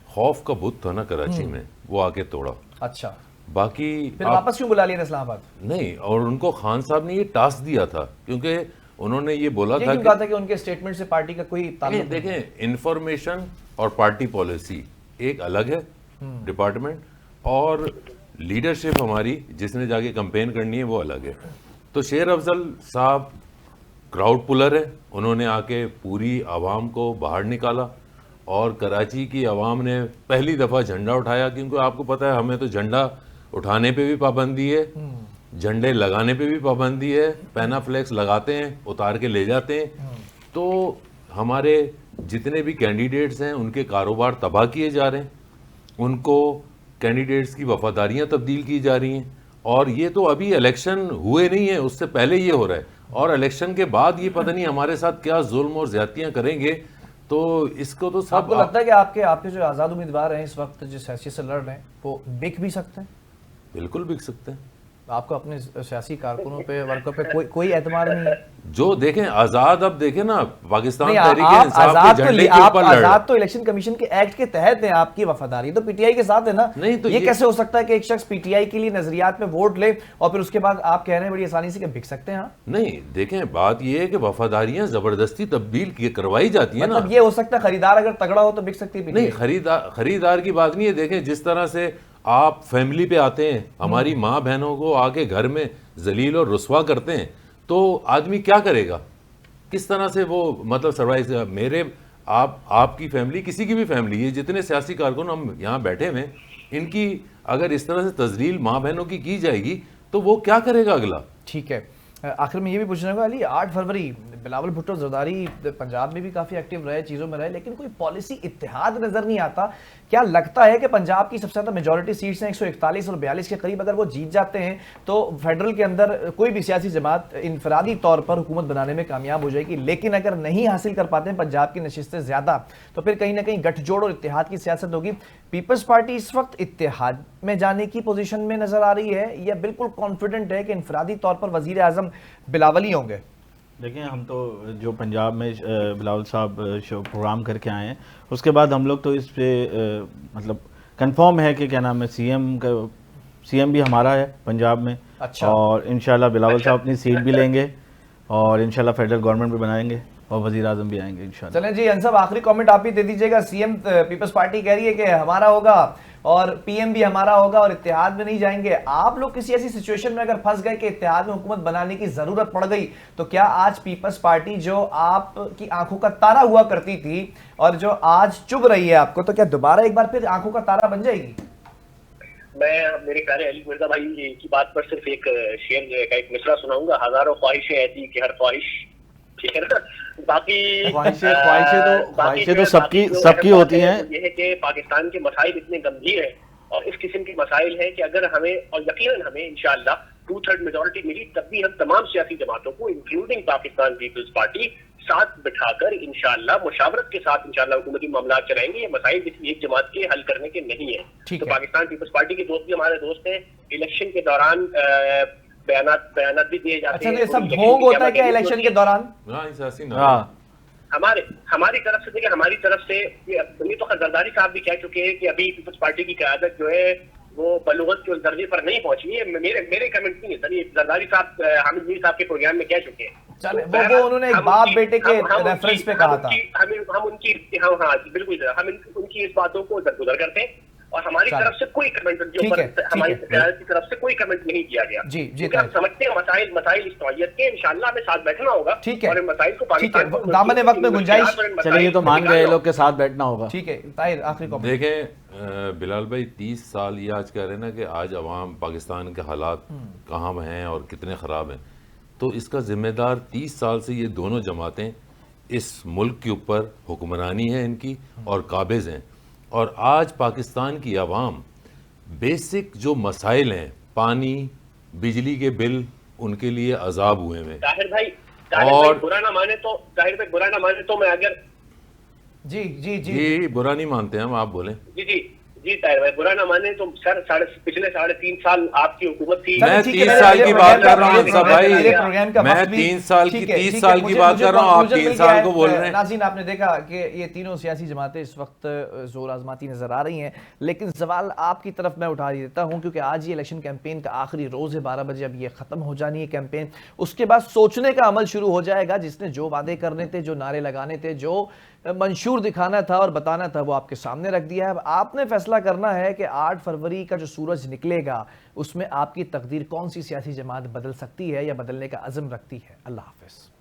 Speaker 2: खौफ का बुत था ना कराची में, वो आके तोड़ा।
Speaker 1: अच्छा,
Speaker 2: बाकी
Speaker 1: फिर वापस क्यों बुला लिया इस्लामाबाद?
Speaker 2: नहीं, और उनको खान साहब ने ये टास्क दिया था, क्योंकि उन्होंने ये बोला था
Speaker 1: क्यों कहा था कि उनके स्टेटमेंट से पार्टी का कोई ताल्लुक नहीं।
Speaker 2: देखें, इंफॉर्मेशन और पार्टी पॉलिसी एक अलग है डिपार्टमेंट, और लीडरशिप हमारी जिसने जाके कैंपेन करनी है वो अलग है। तो शेर अफजल साहब क्राउड पुलर है, उन्होंने आके पूरी आवाम को बाहर निकाला, और कराची की आवाम ने पहली दफ़ा झंडा उठाया। क्योंकि आपको पता है, हमें तो झंडा उठाने पे भी पाबंदी है, झंडे लगाने पे भी पाबंदी है, पैना फ्लैक्स लगाते हैं, उतार के ले जाते हैं। तो हमारे जितने भी कैंडिडेट्स हैं उनके कारोबार तबाह किए जा रहे हैं, उनको कैंडिडेट्स की वफादारियां तब्दील की जा रही हैं। और ये तो अभी इलेक्शन हुए नहीं है, उससे पहले ये हो रहा है, और इलेक्शन के बाद ये पता नहीं हमारे साथ क्या जुल्म और ज्यादतियां करेंगे। तो इसको तो सब
Speaker 1: आपको लगता है कि आपके जो आज़ाद उम्मीदवार हैं इस वक्त जिस हैसियत से लड़ रहे हैं वो बिक भी सकते हैं?
Speaker 2: बिल्कुल बिक सकते हैं।
Speaker 1: आपको अपने सियासी कारकुनों पे, वर्कर पे कोई एतमाद नहीं है?
Speaker 2: जो देखें आजाद, अब देखें ना, पाकिस्तान
Speaker 1: नहीं,
Speaker 2: तहरीक-ए-इंसाफ के झंडे के ऊपर लड़ रहे हैं।
Speaker 1: आजाद तो इलेक्शन कमीशन के एक्ट के तहत है, आपकी वफादारी तो पीटीआई के साथ है ना।
Speaker 2: नहीं तो
Speaker 1: ये कैसे हो सकता है कि एक शख्स पीटीआई के लिए नजरियात में वोट ले और फिर उसके बाद आप कह रहे हैं बड़ी आसानी से कि बिक सकते हैं?
Speaker 2: नहीं, देखें, बात ये है कि वफादारियां जबरदस्ती तब्दील करवाई जाती है ना।
Speaker 1: मतलब ये हो सकता है खरीदार अगर तगड़ा हो तो बिक सकती है?
Speaker 2: नहीं, खरीदार की बात नहीं है। देखें, जिस तरह से आप फैमिली पे आते हैं, हमारी माँ बहनों को आके घर में जलील और रुस्वा करते हैं, तो आदमी क्या करेगा? किस तरह से वो मतलब सर्वाइव? मेरे आपकी फैमिली, किसी की भी फैमिली, ये जितने सियासी कारकुन हम यहाँ बैठे हुए, इनकी अगर इस तरह से तजलील माँ बहनों की जाएगी तो वो क्या करेगा अगला?
Speaker 1: ठीक है, आखिर में ये भी पूछना होगा अली, 8 फरवरी बिलावल भुट्टो जरदारी पंजाब में भी काफ़ी एक्टिव रहे, चीज़ों में रहे, लेकिन कोई पॉलिसी इत्तेहाद नज़र नहीं आता। क्या लगता है कि पंजाब की सबसे ज़्यादा मेजॉरिटी सीट्स हैं 141 और 42 के करीब, अगर वो जीत जाते हैं तो फेडरल के अंदर कोई भी सियासी जमात इनफरादी तौर पर हुकूमत बनाने में कामयाब हो जाएगी? लेकिन अगर नहीं हासिल कर पाते हैं पंजाब की नशिस्तें ज़्यादा, तो फिर कहीं ना कहीं गठजोड़ और इत्तेहाद की सियासत होगी। पीपल्स पार्टी इस वक्त इत्तेहाद में जाने की पोजीशन में नजर आ रही है या बिल्कुल कॉन्फिडेंट है कि इनफरादी तौर पर वजीर आजम बिलावल ही होंगे?
Speaker 3: देखिए, हम तो जो पंजाब में बिलावल साहब शो प्रोग्राम करके आए हैं, उसके बाद हम लोग तो इस पे मतलब कंफर्म है कि क्या नाम है, सीएम भी हमारा है पंजाब में।
Speaker 1: अच्छा।
Speaker 3: और इंशाल्लाह बिलावल साहब अपनी सीट भी लेंगे और इंशाल्लाह फेडरल गवर्नमेंट भी बनाएंगे और वजीर आजम भी आएंगे इंशाल्लाह।
Speaker 1: चलें जी, अंसब आखिरी कमेंट आप ही दे दीजिएगा। सीएम पीपल्स पार्टी कह रही है कि हमारा होगा और पीएम भी हमारा होगा और इत्तेहाद में नहीं जाएंगे। आप लोग किसी ऐसी सिचुएशन में अगर फंस गए कि इत्तेहाद में हुकूमत बनाने की जरूरत पड़ गई, तो क्या आज पीपल्स पार्टी जो आपकी आंखों का तारा हुआ करती थी और जो आज चुभ रही है आपको, तो क्या दोबारा एक बार फिर आंखों का तारा बन जाएगी?
Speaker 4: मैं मेरे प्यारे अली मिर्जा भाई की बात पर सिर्फ एक शेर का एक मिसरा सुनाऊंगा। हजारों ख्वाहिशें ऐसी कि हर ख्वाहिश, ठीक है ना। बाकी
Speaker 3: ख्वाहिशें तो सबकी होती हैं।
Speaker 4: ये है कि पाकिस्तान के मसाइल इतने गंभीर हैं और इस किस्म के मसाइल हैं कि अगर हमें, और यकीनन हमें इंशाअल्लाह 2/3 मेजॉरिटी मिली, तब भी हम तमाम सियासी जमातों को इंक्लूडिंग पाकिस्तान पीपल्स पार्टी साथ बिठाकर इंशाअल्लाह मुशावरत के साथ इंशाअल्लाह हुकूमती मामला चलाएंगे। ये मसाइल किसी एक जमात के हल करने के नहीं है। तो पाकिस्तान पीपल्स पार्टी के दोस्त भी हमारे दोस्त हैं। इलेक्शन के दौरान बयानात भी दिए जाते हैं।
Speaker 1: अच्छा, ये सब ढोंग होता है क्या इलेक्शन के दौरान?
Speaker 4: हमारी तरफ से देखिए, हमारी तरफ से ये तो जरदारी साहब भी कह चुके हैं कि अभी पीपल्स पार्टी की क़यादत जो है वो बलूगत के उस दर्जे पर नहीं पहुंची है। मेरे कमेंट नहीं है सर, ये जरदारी साहब हामिद मीर साहब के प्रोग्राम में कह चुके हैं।
Speaker 1: चले, वो उन्होंने एक बाप बेटे के रेफरेंस पे कहा था।
Speaker 4: हम उनकी हाँ बिल्कुल, हम उनकी इस बातों को दरगुदर करते हैं और हमारी तरफ से कोई कमेंट हमारी क़यादत की तरफ से कोई कमेंट नहीं किया गया।
Speaker 1: जी
Speaker 4: क्योंकि हम समझते हैं मसाइल इस नौइयत के, इंशाल्लाह हमें साथ बैठना होगा।
Speaker 1: ठीक है,
Speaker 4: और इन मसाइल को पाकिस्तान को
Speaker 1: दामन वक्त में गुंजाइश,
Speaker 3: चलिए ये तो मान गए लोग के साथ बैठना होगा।
Speaker 1: ठीक है ताहिर, आखिरी कमेंट।
Speaker 2: देखें बिलाल भाई, 30 साल ये आज कह रहे हैं ना कि आज अवाम पाकिस्तान के हालात कहाँ हैं और कितने ख़राब हैं, तो इसका जिम्मेदार 30 साल से ये दोनों जमातें इस मुल्क के ऊपर हुक्मरानी है इनकी और काबिज़ हैं। और आज पाकिस्तान की आवाम बेसिक जो मसाइल हैं, पानी, बिजली के बिल, उनके लिए अजाब हुए हैं।
Speaker 4: ताहिर भाई बुरा ना माने तो मैं अगर
Speaker 2: जी बुरा नहीं मानते हम, आप बोलें।
Speaker 4: जी ताहिर भाई, बुरा ना माने तो सर पिछले 3.5 साल आपकी हुकूमत थी।
Speaker 2: मैं 30 साल की बात कर रहा हूँ भाई, मैं 30 साल की बात कर रहा हूँ, आप 3 साल को बोल रहे हैं।
Speaker 1: नाज़रीन, आपने देखा कि ये तीनों सियासी जमातें इस वक्त जोर आजमाती नजर आ रही हैं, लेकिन सवाल आपकी तरफ मैं उठा देता हूँ क्योंकि आज ये इलेक्शन कैंपेन का आखिरी रोज़ है, 12 बजे अब ये ख़त्म हो जानी है कैंपेन। उसके बाद सोचने का अमल शुरू हो जाएगा, जिसने जो वादे करने थे, जो नारे लगाने थे, जो मंशूर दिखाना था और बताना था, वो आपके सामने रख दिया है। अब आपने फैसला करना है कि 8 फरवरी का जो सूरज निकलेगा उसमें आपकी तकदीर कौन सी सियासी जमात बदल सकती है या बदलने का अज़म रखती है। अल्लाह हाफ़िज़।